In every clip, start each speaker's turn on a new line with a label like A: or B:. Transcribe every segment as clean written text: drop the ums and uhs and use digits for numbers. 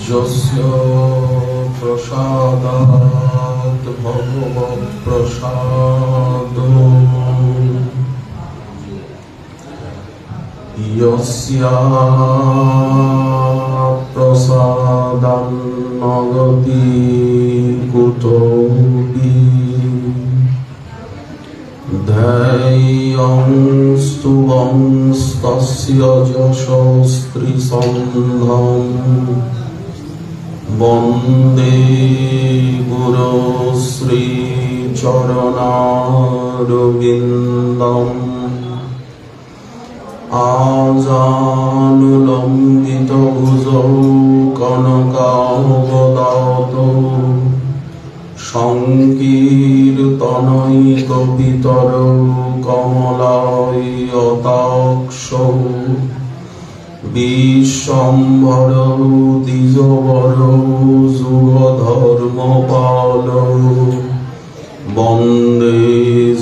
A: यस्य प्रसादात् भगवत्प्रसादो यस्य प्रसादान्न गति कुतोऽपि ध्येयंस्तु वंस्तस्य यशस्त्रिसन्धम् वन्दे गुरो श्रीचरणारविन्दम् आजानुलम्बितभुजौ कनकावदातो संकीर्तनैकपितरौ कमलायताक्षौ विश्वम्भरौ द्विजवरौ जुगधर्मपालौ वन्दे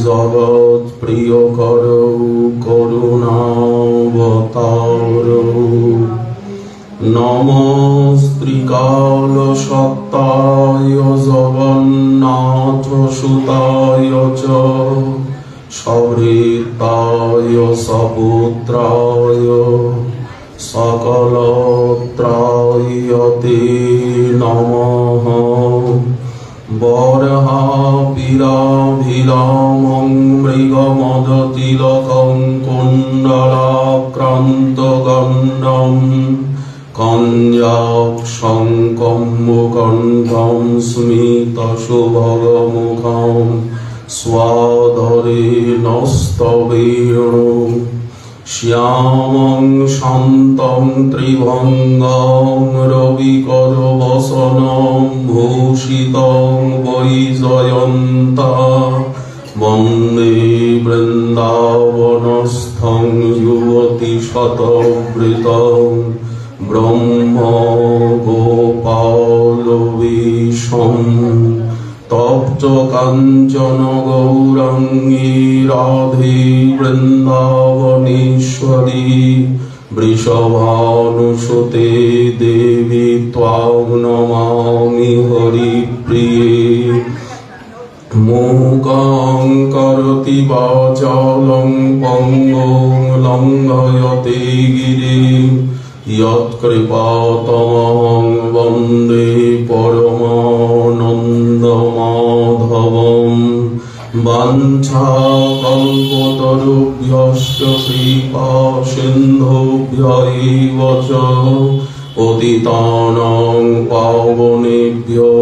A: जगत्प्रियकरौ करुणावतारौ नमस्त्रिकालसत्ताय जगन्नाथसुताय च सभृताय सपुत्राय सकलत्रायते नमः बर्हापीराभिरामं मृगमदतिलकं कुण्डलाक्रान्तगण्डं कञ्जाक्षं मुकण्ठं स्मितसुभगमुखं स्वाधरेणस्तवेणुं श्यामं शान्तं त्रिभङ्गं रविकरवसनं भूषितं वैजयन्ता वन्दे वृन्दावनस्थं युवतिशतवृतं ब्रह्मगोपालवेशम् तप्त काञ्चन गौराङ्गी राधे वृन्दावनेश्वरी वृषभानुसुते देवी त्वां नमामि हरिप्रिये मूकं करोति वाचालं पङ्गुं लङ्घयते गिरिं यत्कृपातमहं वन्दे परमानन्दमाधवम् वाञ्छाकल्पतरुभ्यश्च कृपा सिन्धुभ्य एव च पतितानां पावनेभ्यो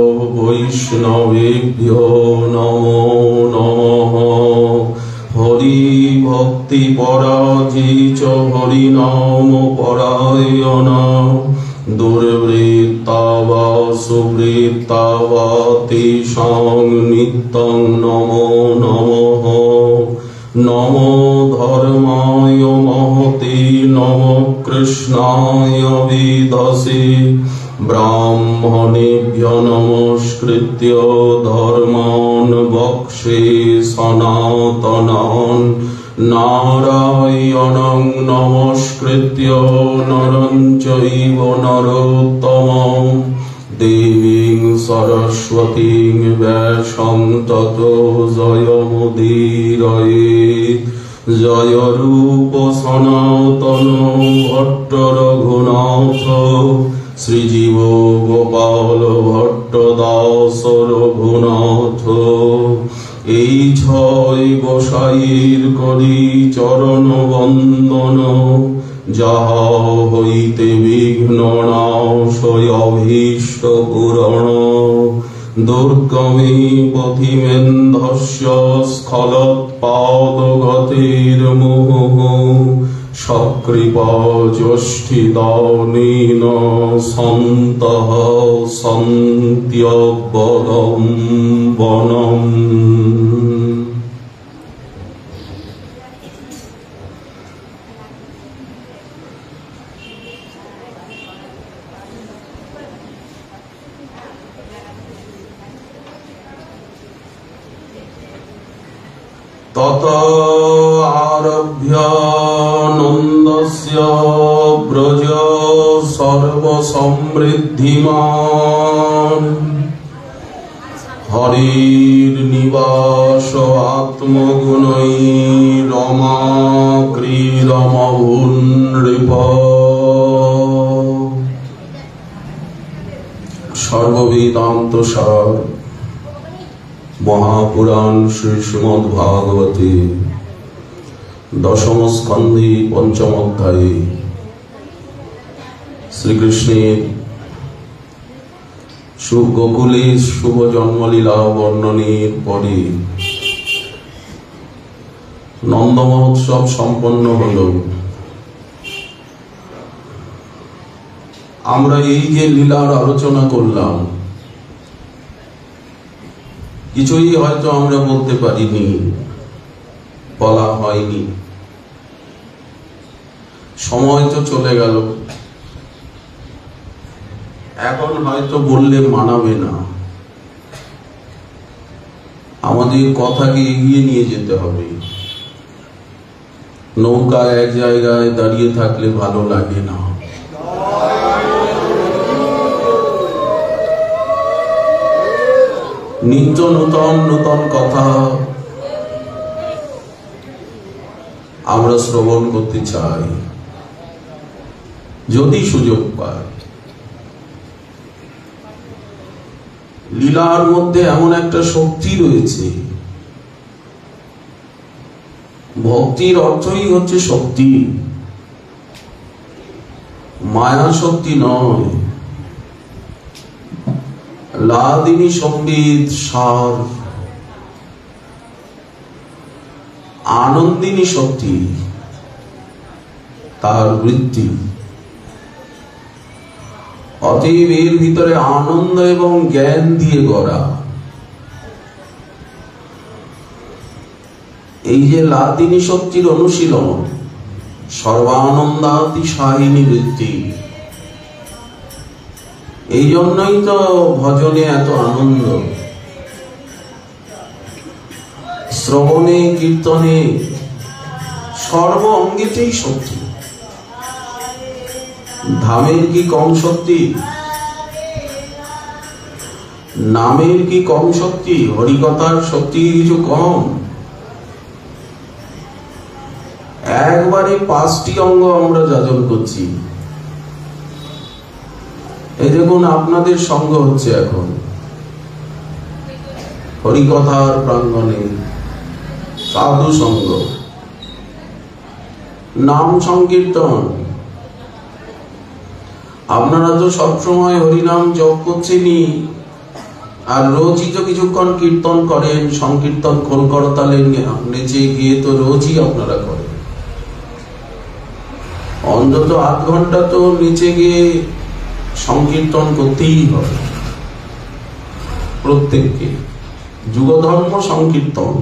A: वैष्णवेभ्यो नमो नमः हरिभक्तिपराजित हरिनामपरायणा दुर्वृत्ता वा सुवृत्ता वा तेषां नित्यं नमो नमः नमो धर्माय महते नमो कृष्णाय वेधसे ब्राह्मणेभ्यो नमस्कृत्य धर्मान् वक्षे सनातनान् नारायणं नमस्कृत्य नरं चैव नरोत्तमं देवीं सरस्वतीं व्यासं ततो जयमुदीरयेत्। जय रूप सनातन भट्ट रघुनाथ श्रीजीव गोपाल भट्ट दास रघुनाथ। এই ছয় গোসাইর করি চরণ বন্দন, যাহা হইতে বিঘ্ন নাশয় অভীষ্ট পূরণ। দুর্গমে পথিমেন্ধস্য স্খলৎপাদগতির্মুহুঃ, সকৃপা যষ্ঠিদানেন সন্তঃ সন্ত্যবলম্বনম। তত আরভ্য নন্দস্য ব্রজ সর্বসমৃদ্ধিমান, হরির নিবাস আত্মগুণৈ রমা ক্রীড়মভূন নৃপ। সর্ববেদান্ত সার মহাপুরাণ শ্রী শ্রীমদ্ভাগবতে দশম স্কন্ধে পঞ্চম অধ্যায়ে শ্রীকৃষ্ণের গোকুলে শুভ জন্মলীলা বর্ণনের পরে নন্দ মহোৎসব সম্পন্ন হল। আমরা এই যে লীলার আলোচনা করলাম, কিছুই হয়তো আমরা বলতে পারিনি, বলা হয়নি, সময় তো চলে গেল। এখন হয়তো বললে মানাবে না, আমাদের কথাকে এগিয়ে নিয়ে যেতে হবে। নৌকা এক জায়গায় দাঁড়িয়ে থাকলে ভালো লাগে না। নিত্য নূতন নূতন কথা আমরা শ্রবণ করতে চাই, যদি সুযোগ পাই। লীলার মধ্যে এমন একটা শক্তি রয়েছে, ভক্তির অর্থই হচ্ছে শক্তি, মায়া শক্তি নয়। লাদিনী সম্বিত সার, আনন্দিনী শক্তি তার বৃত্তি। অতএব এর ভিতরে আনন্দ এবং জ্ঞান দিয়ে গড়া। এই যে লাদিনী শক্তির অনুশীলন, সর্বানন্দাতিশায়িনী বৃত্তি, এই জন্যই তো ভজনে এত আনন্দ, শ্রবণে কীর্তনে সর্ব অঙ্গেতেই শক্তি। ধামের কি কম শক্তি? নামের কি কম শক্তি? হরিকথার শক্তি কিছু কম? একবারে 5টি অঙ্গ আমরা যাজন করছি। এই দেখুন, আপনাদের সঙ্গ হচ্ছে এখন হরিকথার প্রাঙ্গণে, সাধু সঙ্গ, নাম সংকীর্তন। আপনারা তো সবসময় হরিনাম জপ করছেনই, আর রোজই তো কিছুক্ষণ কীর্তন করেন, সংকীর্তন খোল করতালে নেচে গিয়ে তো রোজই আপনারা করেন। অন্তত 8 ঘন্টা তো নিচে গিয়ে সংকীর্তন করতেই হবে প্রত্যেককে। যুগধর্ম সংকীর্তন।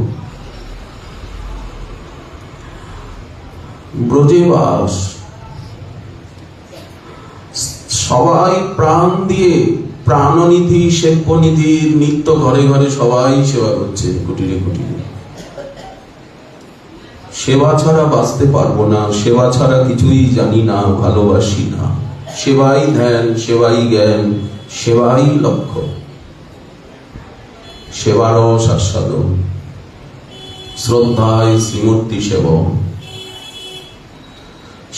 A: ব্রজে বাস, সবাই প্রাণ দিয়ে প্রাণনিধি সেব্যনিধির নিত্য ঘরে ঘরে সবাই সেবা করছে, কুটিরে কুটিরে। সেবা ছাড়া বাঁচতে পারবো না, সেবা ছাড়া কিছুই জানি না, ভালোবাসি না। সেবাই ধ্যান, সেবাই জ্ঞান, সেবাই লক্ষ্য। সেবারস আস্বাদন, শ্রদ্ধায় শ্রীমূর্তি সেবন,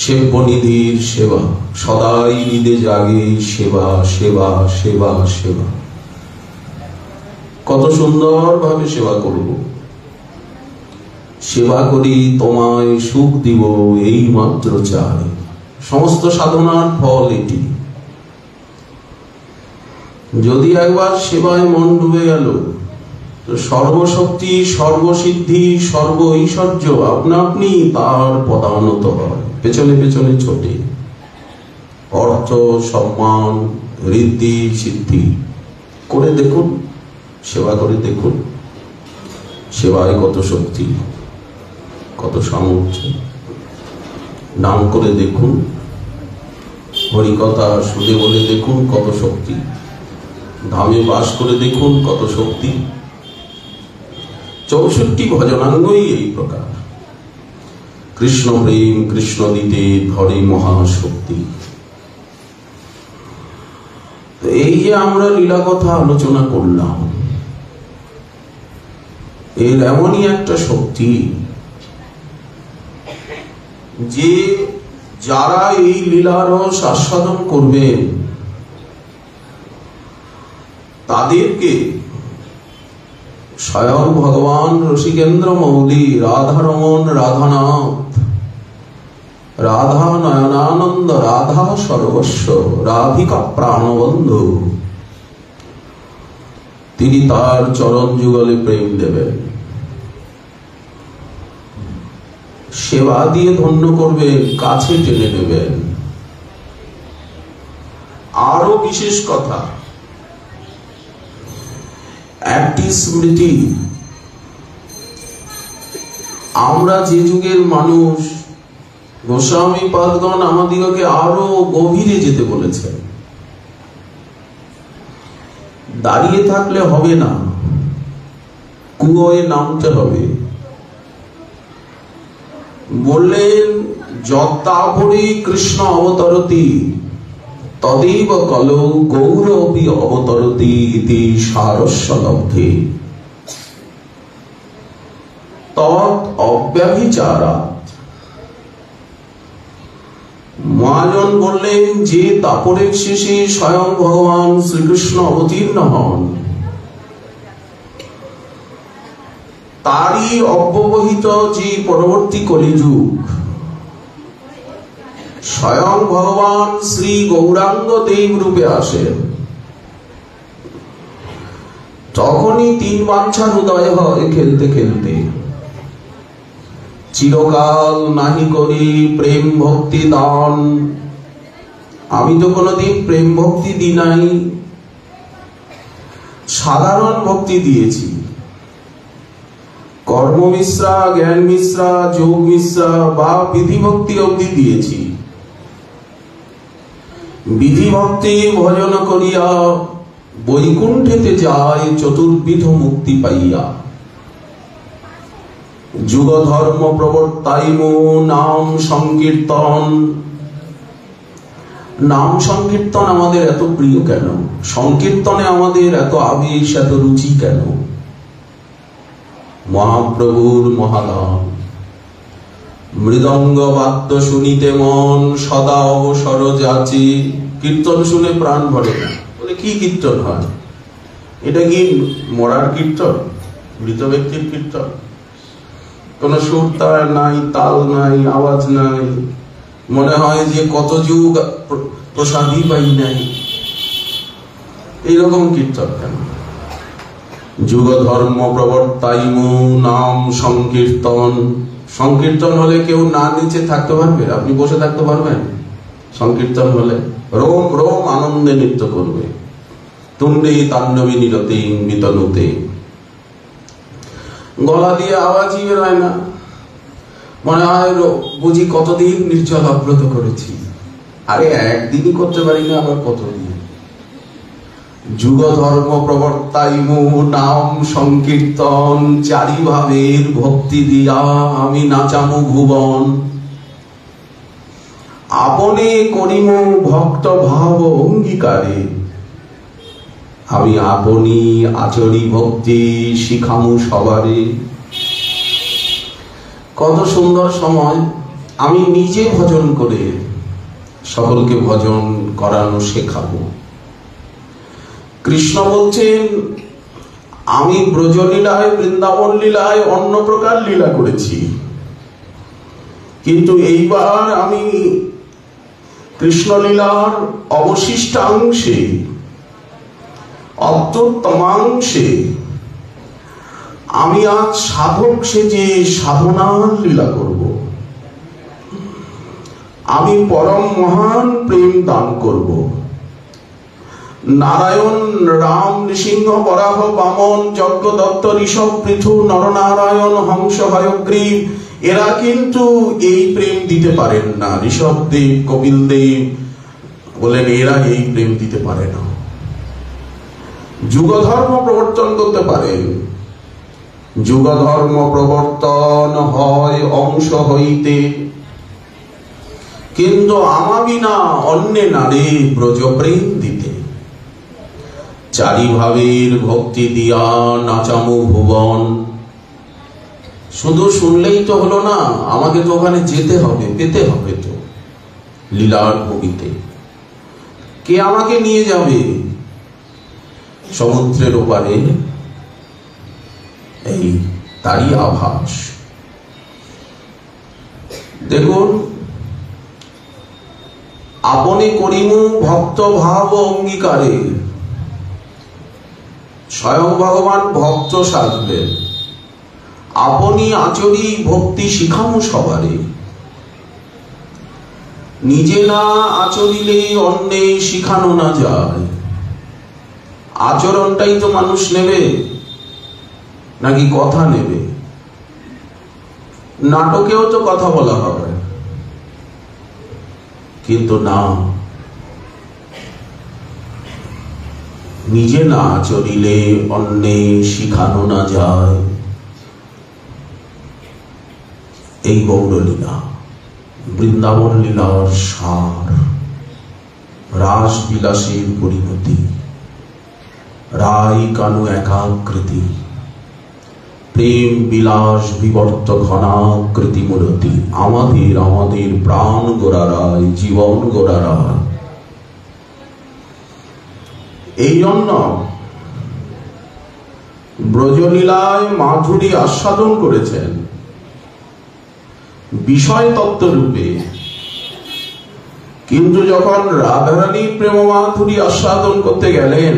A: সেব্যনিধির সেবা, সদাই হৃদে জাগে সেবা সেবা সেবা সেবা। কত সুন্দর ভাবে সেবা করব। সেবা করি তোমায় সুখ দিব এই মাত্র চাই, সমস্ত সাধনার ফল এটি। যদি একবার সেবায় মন ডুবে গেল, তো সর্বশক্তি, সর্বসিদ্ধি, সর্ব ঐশ্বর্য আপনা আপনি তার পদানত হয়, পেছনে পেছনে ছোটে। অর্থ, সম্মান, ঋদ্ধি, সিদ্ধি। করে দেখুন, সেবা করে দেখুন, সেবায় কত শক্তি, কত সামর্থ্য। নাম করে দেখুন, হরিকথা শুনে বলে দেখুন কত শক্তি। ধামে বাস করে দেখুন কত শক্তি। 64 ভজনাঙ্গই এই প্রকার। কৃষ্ণ প্রেম, কৃষ্ণ দিতে ধরে মহাশক্তি। এই যে আমরা লীলা কথা আলোচনা করলাম, এর এমনই একটা শক্তি যে যারা এই লীলারস আস্বাদন করবেন তাদেরকে স্বয়ং ভগবান রসিকেন্দ্র মৌলি, রাধারমন, রাধানাথ, রাধা নয়নানন্দ, রাধা সর্বস্ব, রাধিকা প্রাণবন্ধু, তিনি তার চরণ যুগলে প্রেম দেবেন। সেবা দিয়ে ধন্য করবেন, কাছে টেনে নেবেন। আরো বিশেষ কথা, একটি স্মৃতি, আমরা যে যুগের মানুষ, গোস্বামী পাদগণ আমাদিগকে আরো গভীরে যেতে বলেছেন। দাঁড়িয়ে থাকলে হবে না, কুয়োয় নামতে হবে। বললেন, যত্তাভরি কৃষ্ণ অবতরতি তদেব কলৌ গৌরবী অবতরতি ইতি সারস্য লব্ধে তৎ অব্যভিচারাৎ। মহাজন বললেন, যে তাপরের শেষে স্বয়ং ভগবান শ্রীকৃষ্ণ অবতীর্ণ হন, তারই অব্যবহিত যে পরবর্তী কলিযুগ, স্বয়ং ভগবান শ্রী গৌরাঙ্গ দেব রূপে আসেন, তখনই 3 বাঞ্ছার উদয় হয় খেলতে খেলতে। চিরকাল নাহি করি প্রেম ভক্তি দান। আমি তো কোনোদিন প্রেম ভক্তি দিই নাই, সাধারণ ভক্তি দিয়েছি। কর্ম মিশ্রা, জ্ঞান মিশ্রা, যোগ মিশ্রা বা বিধি ভক্তি অবধি দিয়েছি। বিধি ভক্তি ভজন করিয়া বৈকুণ্ঠেতে যায় চতুর্বিধ মুক্তি পাইয়া। যুগ ধর্ম প্রবর্তাইমু নাম সংকীর্তন। নাম সংকীর্তন আমাদের এত প্রিয় কেন? সংকীর্তনে আমাদের এত আবেশ, এত রুচি কেন? মহাপ্রভুর মহাদান। মৃদঙ্গ বাদ্য শুনিতে মন সদা অবসর যাচি। কীর্তন শুনে প্রাণ ভরে না। বলে কি কীর্তন হয়? এটা কি মরার কীর্তন? মৃত ব্যক্তির কীর্তন? কোন সুর তার নাই, তাল নাই, আওয়াজ নাই। মনে হয় যে কত যুগ প্রসাদই পাই নাই। এইরকম কীর্তন কেন? যুগ ধর্ম প্রবর্তাইমু নাম সংকীর্তন। সংকীর্তন হলে কেউ না নিচে থাকতে পারবে? আপনি বসে থাকতে পারবেন? সংকীর্তন হলে রোম রোম আনন্দে নৃত্য করবে। তুণ্ডে তাণ্ডবী নিরতে বিতনুতে। গলা দিয়ে আওয়াজই বেরোয় না। মনে হয় বুঝি কতদিন নির্জল অব্রত করেছি। আরে একদিনই করতে পারি না, আবার কতদিন? যুগ ধর্ম প্রবর্তাইমু নাম সংকীর্তন, চারি ভাবের ভক্তি দিয়া আমি নাচামু ভুবন। আপনে করিমু ভক্ত ভাব অঙ্গীকারে, আমি আপনি আচরি ভক্তি শিখামু সবারে। কত সুন্দর সময়! আমি নিজে ভজন করে সকলকে ভজন করানো শেখাবো। কৃষ্ণ বলছেন, আমি ব্রজলীলায় বৃন্দাবন লীলায় অন্য প্রকার লীলা করেছি, কিন্তু এইবার আমি কৃষ্ণলীলার অবশিষ্টাংশে অত্যুত্তমাংশে আমি আজ সাধক সেজে সাধনার লীলা করব। আমি পরম মহান প্রেম দান করব। নারায়ণ, রাম, নৃসিংহ, বরাহ, বামন, যজ্ঞ, দত্ত, ঋষভ, পৃথু, নরনারায়ণ, হংস, হয়গ্রীব এরা কিন্তু এই প্রেম দিতে পারেন না। ঋষভ দেব, কপিল দেব বলেন এরা এই প্রেম দিতে পারে না। যুগ ধর্ম প্রবর্তন করতে পারেন, যুগ ধর্ম প্রবর্তন হয় অংশ হইতে, কিন্তু আমাবি না অন্যে নারে ব্রজ প্রেম দিতে। চারি ভাবের ভক্তি দিয়া নাচামু ভুবন। শুধু শুনলেই তো হলো না, আমাকে তো ওখানে যেতে হবে, পেতে হবে তো লীলার ভূমিতে। কে আমাকে নিয়ে যাবে সমুদ্রের ওপারে? এই তারই আভাস। দেখুন, আপনি করিমু ভক্ত ভাব অঙ্গীকারে, স্বয়ং ভগবান ভক্ত সাজবেন। আপনি আচরি ভক্তি শিখামু সবারে, নিজে না আচরিলে অন্যে শিখানো না যায়। আচরণটাই তো মানুষ নেবে, নাকি কথা নেবে? নাটকেও তো কথা বলা হবে, কিন্তু না, নিজে না আচরিলে অন্যে শিখানো না যায়। এই গৌরলীলা, বৃন্দাবন লীলার সার, রাস বিলাসের পরিণতি, রায় কানু একাকৃতি, প্রেম বিলাস বিবর্ত ঘনাকৃতি মূলতি। আমাদের আমাদের প্রাণ গোড়ারায়, জীবন গোড়ারায়। এই জন্য ব্রজলীলায় মাধুরী আস্বাদন করেছেন বিষয় তত্ত্ব রূপে, কিন্তু যখন রাধারানী প্রেম মাধুরী আস্বাদন করতে গেলেন,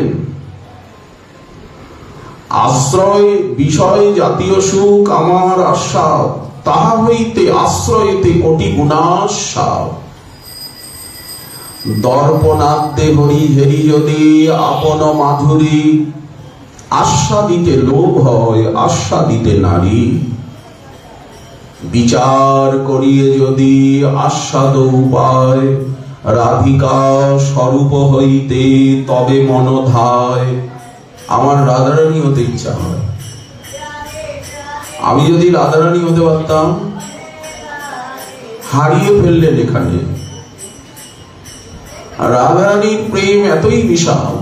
A: আশ্রয় বিষয় জাতীয় সুখ আমার আস্বাদ, তাহা হইতে আশ্রয়েতে কোটি গুণাস্বাদ। দর্পণাদ্যে হরি হেরি যদি আপন মাধুরী, আস্বাদিতে লোভ হয় আস্বাদিতে নারী। বিচার করিয়ে যদি আস্বাদ উপায়, রাধিকা স্বরূপ হইতে তবে মনধায়। আমার রাধারানী হতে ইচ্ছা হয়। আমি যদি রাধারানী হতে পারতাম, হারিয়ে ফেললেন এখানে। রাধারানীর প্রেম এতই বিশাল,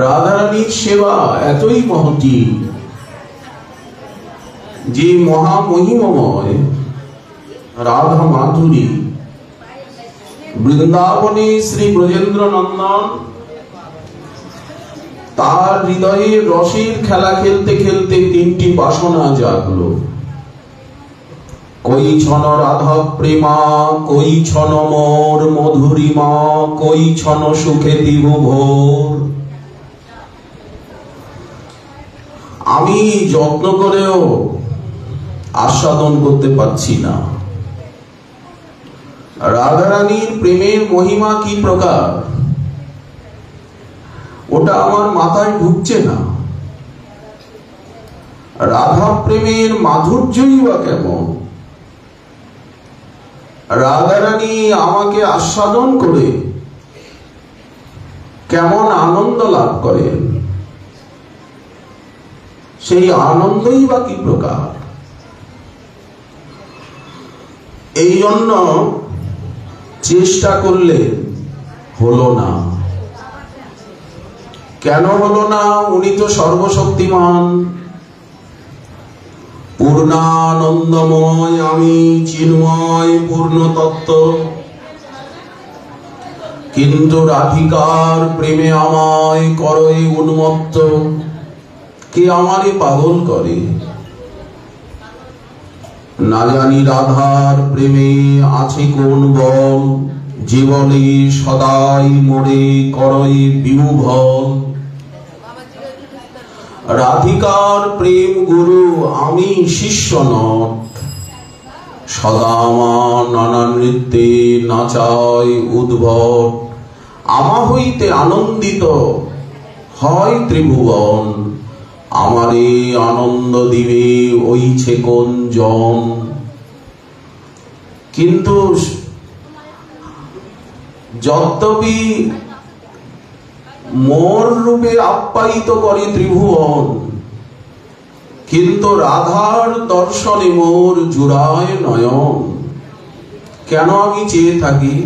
A: রাধারানীর সেবা এতই মহতী, যে মহামহিমময় রাধা মাধুরী বৃন্দাবনে শ্রী ব্রজেন্দ্র নন্দন তার হৃদয়ে রসের খেলা খেলতে খেলতে তিনটি বাসনা জাগলো। কই ছন রাধা প্রেমা, কই ছন মোর মধুরিমা, কই ছন সুখে দিব ভোর। আমি যত্ন করেও আস্বাদন করতে পারছি না। রাধারানীর প্রেমের মহিমা কি প্রকার, ওটা আমার মাথায় ঢুকছে না। রাধা প্রেমের মাধুর্যই বা কেমন, রাধারানী আমাকে আস্বাদন করে কেমন আনন্দ লাভ করেন, সেই আনন্দই বা কি প্রকার। এই জন্য চেষ্টা করলে হলো না। কেন হলো না? উনি তো সর্বশক্তিমান, পূর্ণানন্দময়, আমি চিন্ময় পূর্ণ তত্ত্ব। কিন্তু রাধিকার প্রেমে আমায় করই উন্মত্ত। কে আমারে পাগল করে? না জানি রাধার প্রেমে আছে কোন বল, জীবনে সদাই মোরে করই বিমুভল। রাধিকার প্রেম গুরু, আমি শিষ্য নট। সদা আমার নানা নৃত্যে নাচায় উদ্ভট। আমা হইতে আনন্দিত হয় ত্রিভুবন। আমারে আনন্দ দিবে ওইছে কোন জন। কিন্তু যদ্যপি মোর রূপে আপ্যায়িত করে ত্রিভুবন, কিন্তু রাধার দর্শনে মোর জুড়ায় নয়ন। কেন আমি চেয়ে থাকি?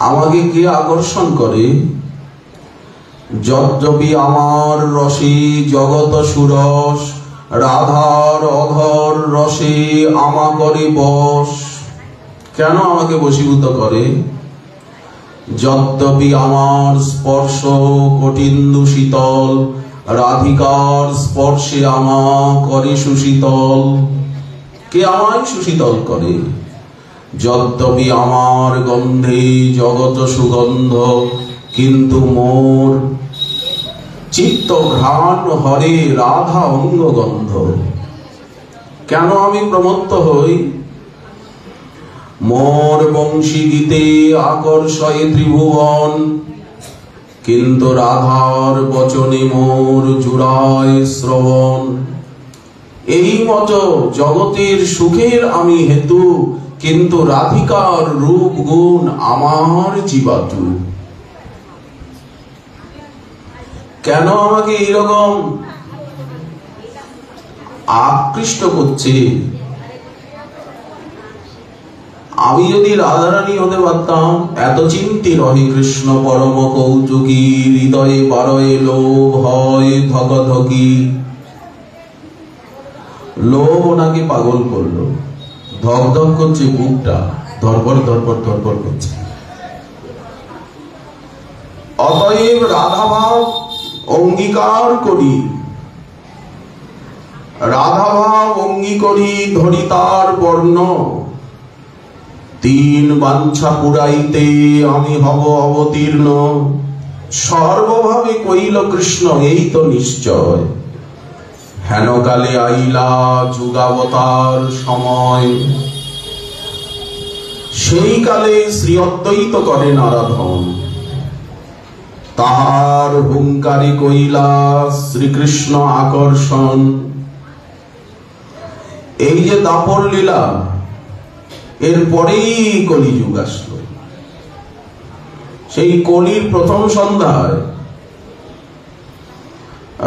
A: আমাকে কে আকর্ষণ করে? যদ্যপি আমার রসে জগত সুরস, রাধার অধর রসে আমা করে বশ। কেন আমাকে বশীভূত করে? যদ্যপি আমার স্পর্শ কঠিন্দু শীতল, রাধিকার স্পর্শে আমা করে সুশীতল। কে আমায় সুশীতল করে? যদ্যপি আমার গন্ধে জগত সুগন্ধ, কিন্তু মোর চিত্ত ঘ্রাণ হরে রাধা অঙ্গ গন্ধ। কেন আমি প্রমত্ত হই? মোর বংশী গীতে আকর্ষয়ে ত্রিভুবন, কিন্তু রাধার বচনে মোর জুড়ায় শ্রবণ। এই মতো জগতের সুখের আমি হেতু, কিন্তু রাধিকার রূপ গুণ আমার জীবাতু। কেন আমাকে এইরকম আকৃষ্ট করছে? আমি যদি রাধারানী হতে পারতাম, এত চিন্তি রহে কৃষ্ণ পরম কৌতুকী, হৃদয়ে বারয়ে লোভ হয় ধকধকি। লোভ ওনাকে পাগল করলো, ধক ধক করছে বুকটা, ধরপর ধরপর ধরপর করছে। অতএব রাধাভাব অঙ্গীকার করি, রাধাভাব অঙ্গীকরি ধরি তার বর্ণ। তিন বাঞ্ছা পুরাইতে আমি হব অবতীর্ণ, সর্বভাবে কইল কৃষ্ণ এই তো নিশ্চয়। হেন কালে আইলা যুগাবতার সময়, সেই কালে শ্রী অদ্বৈত করেন আরাধন। তাহার হুঙ্কারে কইলা শ্রীকৃষ্ণ আকর্ষণ। এই যে দাপর লীলা, এরপরেই কলিযুগ আসলো। সেই কলির প্রথম সন্ধ্যায়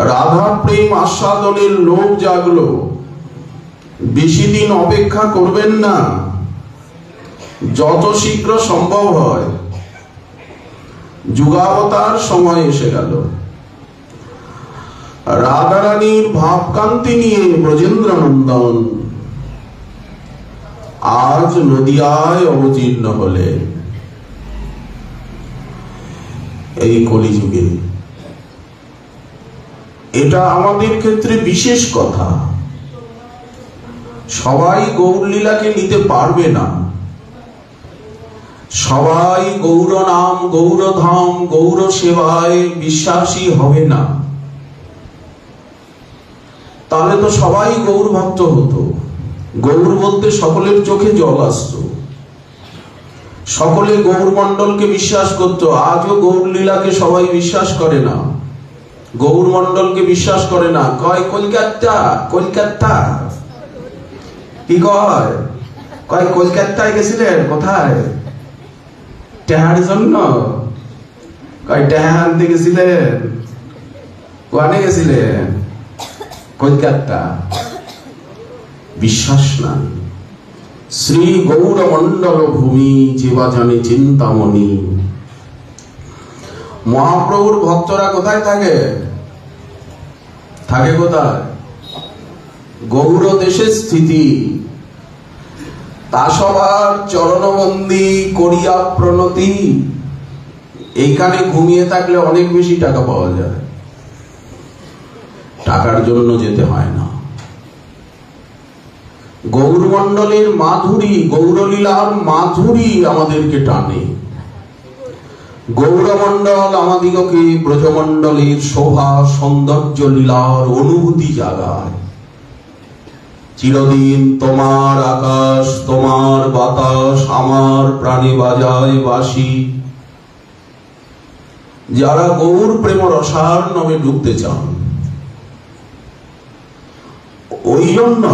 A: রাধা প্রেম আস্বাদনের লোভ জাগলো। বেশি দিন অপেক্ষা করবেন না, যত শীঘ্র সম্ভব হয় যুগাবতার সময় এসে গেল। রাধারানীর ভাবকান্তি নিয়ে ব্রজেন্দ্র নন্দন আজ নদিয়ায় অবতীর্ণ হলে। এই কলিযুগে এটা আমাদের ক্ষেত্রে বিশেষ কথা। সবাই গৌরলীলাকে নিতে পারবে না, সবাই গৌর নাম, গৌরধাম, গৌর সেবায় বিশ্বাসী হবে না। তাহলে তো সবাই গৌর ভক্ত হতো। গৌর বলতে সকলের চোখে জল আসতো, সকলে গৌর মন্ডলকে বিশ্বাস করত। আজও গৌর লীলাকে সবাই বিশ্বাস করে না, গৌর মন্ডলকে বিশ্বাস করে না। কয় কলকাতা, কলকাতা কি কয়? কয় কলকাতায় গেছিলেন? কোথায়? টেহার জন্য? কয় টেহা আনতে গেছিলেন? কোয়ানে গেছিলেন? কলকাতা। বিশ্বাস নাই। শ্রী গৌর মন্ডল ভূমি যেবা জানে চিন্তামণি। মহাপ্রভুর ভক্তরা কোথায় থাকে? থাকে কোথায়? গৌর দেশে স্থিতি। তা সবার চরণবন্দি করিয়া প্রণতি। এইখানে ঘুমিয়ে থাকলে অনেক বেশি টাকা পাওয়া যায়। টাকার জন্য যেতে হয় না। গৌরমণ্ডলের মাধুরী, গৌরলীলার মাধুরী আমাদেরকে টানে। গৌরমণ্ডল আমাদিগকে ব্রজমণ্ডলের শোভা সৌন্দর্য লীলার অনুভূতি জাগায়। চিরদিন তোমার আকাশ, তোমার বাতাস, আমার প্রাণে বাজায় বাঁশি। যারা গৌর প্রেম রসার নামে ডুবতে চান, ওই জন্য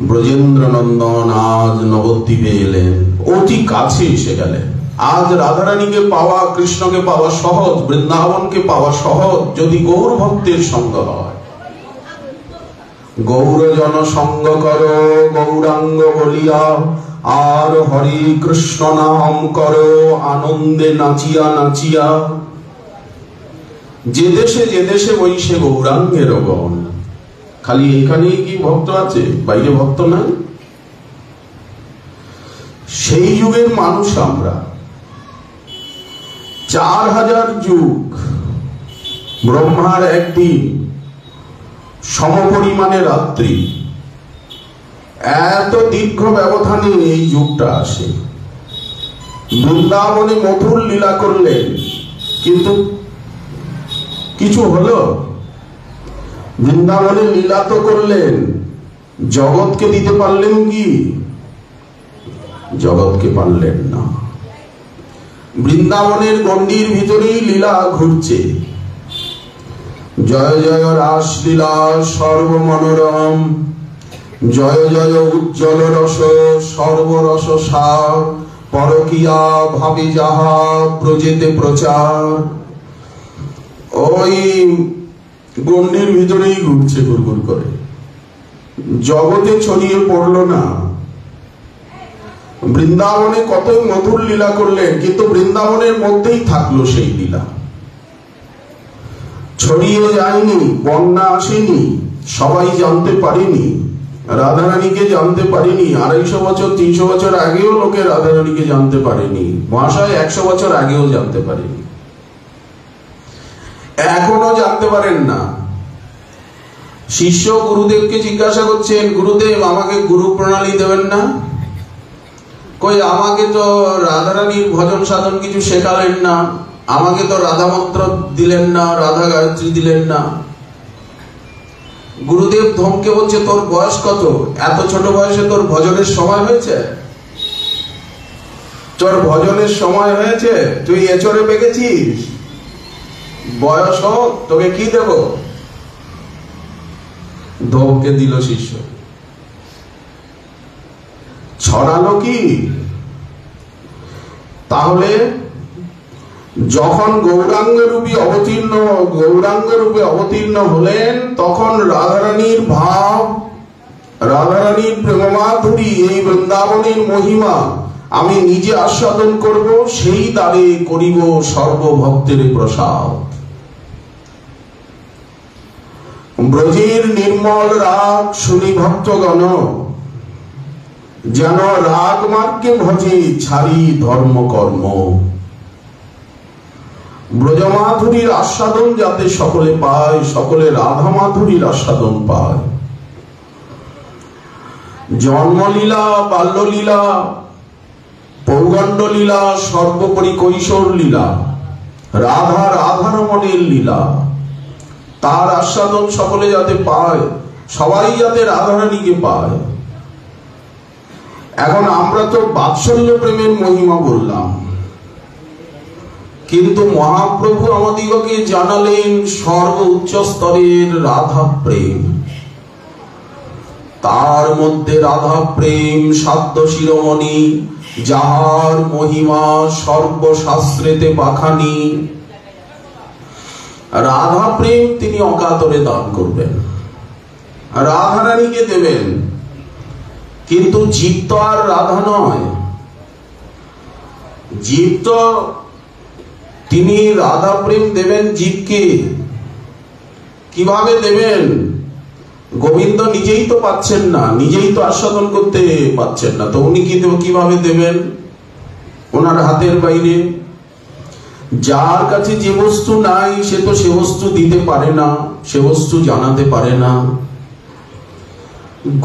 A: ব্রজেন্দ্র নন্দন আজ নবদ্বীপে এলেন, অতি কাছে এসে গেলেন। আজ রাধারানীকে পাওয়া, কৃষ্ণকে পাওয়া সহজ, বৃন্দাবনকে পাওয়া সহজ যদি গৌর ভক্তের সঙ্গ হয়। গৌর জন সঙ্গ কর গৌরাঙ্গ বলিয়া, আর হরি কৃষ্ণ নাম কর আনন্দে নাচিয়া নাচিয়া। যে দেশে বৈশে গৌরাঙ্গের গণ। খালি এখানেই কি ভক্ত আছে? বাইরে ভক্ত নাই? সেই যুগের মানুষ আমরা। 4000 যুগ, ব্রহ্মার একদিন, সমপরিমাণে রাত্রি, এত দীর্ঘ ব্যবধানে এই যুগটা আসে। বৃন্দাবনে মধুর লীলা করলেন, কিন্তু কিছু হলো? বৃন্দাবনে লীলা তো করলেন, জগৎকে দিতে পারলেন কি? জগৎকে পারলেন না। বৃন্দাবনের গণ্ডির ভিতরেই লীলা ঘুরছে। জয় জয় রাসলীলা সর্বমনোরম, জয় জয় উজ্জ্বল রস সর্বরস সার, পরকিয়া ভাবে যাহা প্রজেতে প্রচার। ওই গণ্ডির ভিতরেই ঘুরছে গুড়গুড় করে, জগতে ছড়িয়ে পড়লো না। বৃন্দাবনে কতই মধুর লীলা করলেন, কিন্তু বৃন্দাবনের মধ্যেই থাকলো সেই লীলা, ছড়িয়ে যায়নি, বন্যা আসেনি, সবাই জানতে পারেনি, রাধারানীকে জানতে পারেনি। 250 বছর 300 বছর আগেও লোকে রাধারানীকে জানতে পারেনি, মহাশয় 100 বছর আগেও জানতে পারেনি, এখনো জানতে পারেন না। শিষ্য গুরুদেবকে জিজ্ঞাসা করছেন, গুরুদেব আমাকে গুরু প্রণালী দেবেন না? কই আমাকে তো রাধারানীর ভজন সাধন কিছু শেখালেন না, আমাকে তো রাধা মন্ত্র দিলেন না, রাধা গায়ত্রী দিলেন না। গুরুদেব ধমকে বলছে, তোর বয়স কত? এত ছোট বয়সে তোর ভজনের সময় হয়েছে? তোর ভজনের সময় হয়েছে? তুই এচরে পেকেছিস? বয়স হোক, তোকে কি দেব? ধমকে দিল শিষ্য। ছড়ালো কি? তাহলে যখন গৌরাঙ্গ রূপে অবতীর্ণ হলেন, তখন রাধারানীর ভাব, রাধারানীর প্রেমমাধুরী, এই বৃন্দাবনের মহিমা আমি নিজে আস্বাদন করব, সেই দ্বারে করিব সর্বভক্তের প্রসাদ। ব্রজের নির্মল রাগ শুনি ভক্তগণ, যেন রাগ মার্গে ভজে ছাড়ি ধর্ম কর্ম। ব্রজমাধুরীর আস্বাদন যাতে সকলে পায়, সকলে রাধা মাধুরীর আস্বাদন পায়। জন্মলীলা, বাল্যলীলা, পৌগণ্ড লীলা, সর্বোপরি কৈশোর লীলা, রাধারমণের লীলা, তার আস্বাদন সকলে যাতে পায়, সবাই যাতে রাধারানীকে পায়। এখন আমরা তো বাৎসল্য প্রেমের মহিমা বললাম, কিন্তু মহাপ্রভু আমাদিগকে জানালেন সর্বোচ্চ স্তরের রাধা প্রেম। তার মধ্যে রাধা প্রেম সাধ্য শিরোমণি, যাহার মহিমা সর্বশাস্ত্রেতে পাখানি। রাধা প্রেম তিনি অকাতরে দান করবেন, রাধা রানীকে দেবেন, কিন্তু জীব তো আর রাধা নয়। জীব তো, তিনি রাধা প্রেম দেবেন জীবকে, কিভাবে দেবেন? গোবিন্দ নিজেই তো পাচ্ছেন না, নিজেই তো আস্বাদন করতে পাচ্ছেন না, তো উনি কিভাবে দেবেন? ওনার হাতের বাইরে। যার কাছে যে বস্তু নাই সে তো সে বস্তু দিতে পারে না, সে বস্তু জানাতে পারে না।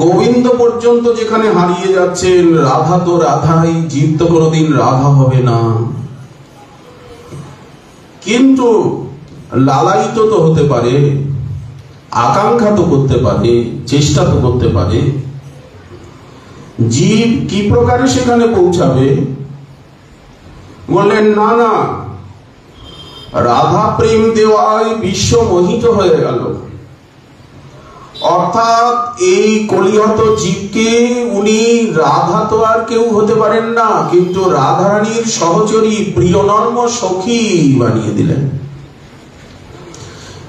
A: গোবিন্দ পর্যন্ত যেখানে হারিয়ে যাচ্ছেন, রাধা তো রাধাই, জীব তো কোনোদিন রাধা হবে না। কিন্তু লালায়িত তো হতে পারে, আকাঙ্ক্ষা তো করতে পারে, চেষ্টা তো করতে পারে। জীব কি প্রকারে সেখানে পৌঁছাবে? বললেন না না, রাধা প্রেম দেওয়ায় বিশ্ব মোহিত হয়ে গেল। অর্থাৎ এই কলিহত জীবকে উনি রাধা তো আর কেউ হতে পারেন না, কিন্তু রাধারানীর সহচরী প্রিয়নর্ম সখী বানিয়ে দিলেন।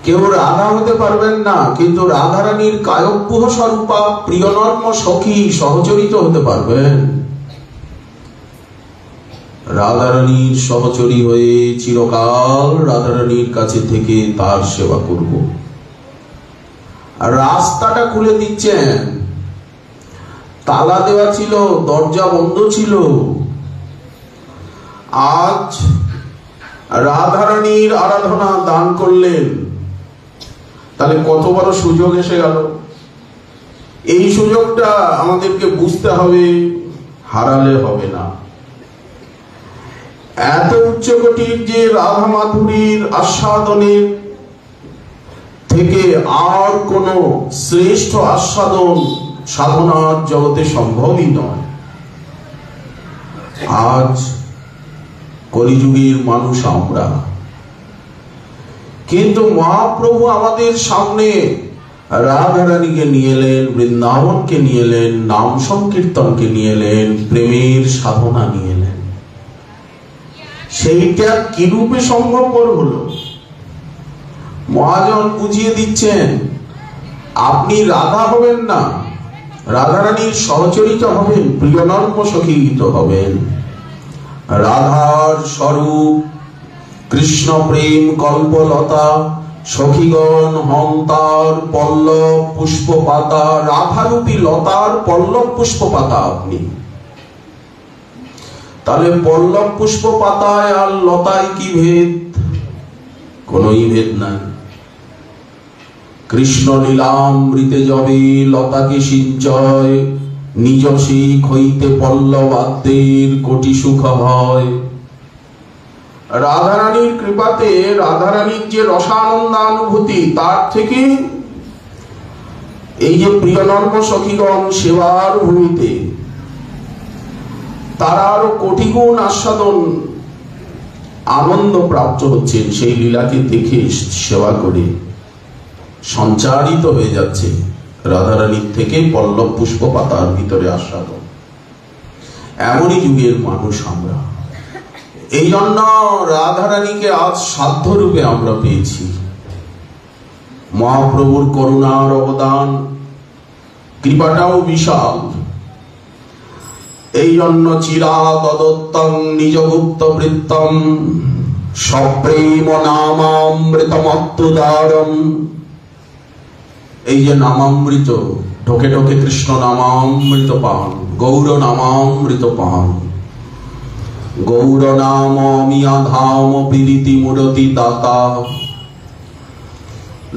A: কেউ রাধা হতে পারবেন না, কিন্তু রাধারানীর কায়ব্যূহ স্বরূপা প্রিয়নর্ম সখী সহচরিত হতে পারবেন। রাধারানীর সহচরী হয়ে চিরকাল রাধারানীর কাছে থেকে তার সেবা করব। রাস্তাটা খুলে দিচ্ছেন। তালা দেওয়া ছিল, দরজা বন্ধ ছিল। আজ রাধারানীর আরাধনা দান করলেন, তাহলে কত বড় সুযোগ এসে গেল। এই সুযোগটা আমাদেরকে বুঝতে হবে, হারালে হবে না। এত উচ্চকোটির যে রাধা মাধুরীর আস্বাদনের থেকে আর কোন শ্রেষ্ঠ আস্বাদন সাধনার জগতে সম্ভবই নয়। আজ কলিযুগের মানুষ আমরা, কিন্তু মহাপ্রভু আমাদের সামনে রাধারানীকে নিয়ে এলেন, বৃন্দাবনকে নিয়ে এলেন, নাম সংকীর্তনকে নিয়ে এলেন, প্রেমের সাধনা নিয়ে এলেন। সেইটা কি রূপে সম্ভবপর হলো? মহাজন বুঝিয়ে দিচ্ছেন, আপনি রাধা হবেন না, রাধারানীর সহচরিত হবেন, প্রিয়নর্ম সখীত হবেন। রাধার স্বরূপ কৃষ্ণ প্রেম কল্পলতা, সখীগণ হং তার পল্লব পুষ্প পাতা। রাধারূপী লতার পল্লব পুষ্প পাতা আপনি। তাহলে পল্লব পুষ্প পাতায় আর লতায় কি ভেদ? কোনই ভেদ নাই। কৃষ্ণ লীলামৃতে যবে লতাকে সিঞ্চয়, নিজ শিখ হইতে পল্লবাদ্যের কোটি সুখ হয়। রাধারানীর কৃপাতে রাধারানীর যে রসানন্দানুভূতি, তার থেকে এই যে প্রিয়নর্ম সখীগণ সেবার ভূমিতে তারা আরো কোটি গুণ আস্বাদন আনন্দ প্রাপ্ত হচ্ছেন। সেই লীলাকে দেখে সেবা করে সঞ্চারিত হয়ে যাচ্ছে রাধারানীর থেকে পল্লব পুষ্প পাতার ভিতরে আস্বাদন। এমনই যুগের মানুষ আমরা। এই জন্য রাধারানীকে আজ সাধ্য রূপে আমরা পেয়েছি। মহাপ্রভুর করুণার অবদান, কৃপাটাও বিশাল। এই জন্য চিরা দদত্তং নিজগুপ্ত বৃত্তম সপ্রেম নামামৃতমত্তুদারম। এই যে নামামৃত, ঢোকে ঢোকে কৃষ্ণ নামামৃত পান, গৌর নামামৃত পান। গৌর নাম মিয়া ধাম পীড়িতি মূরতি দাতা।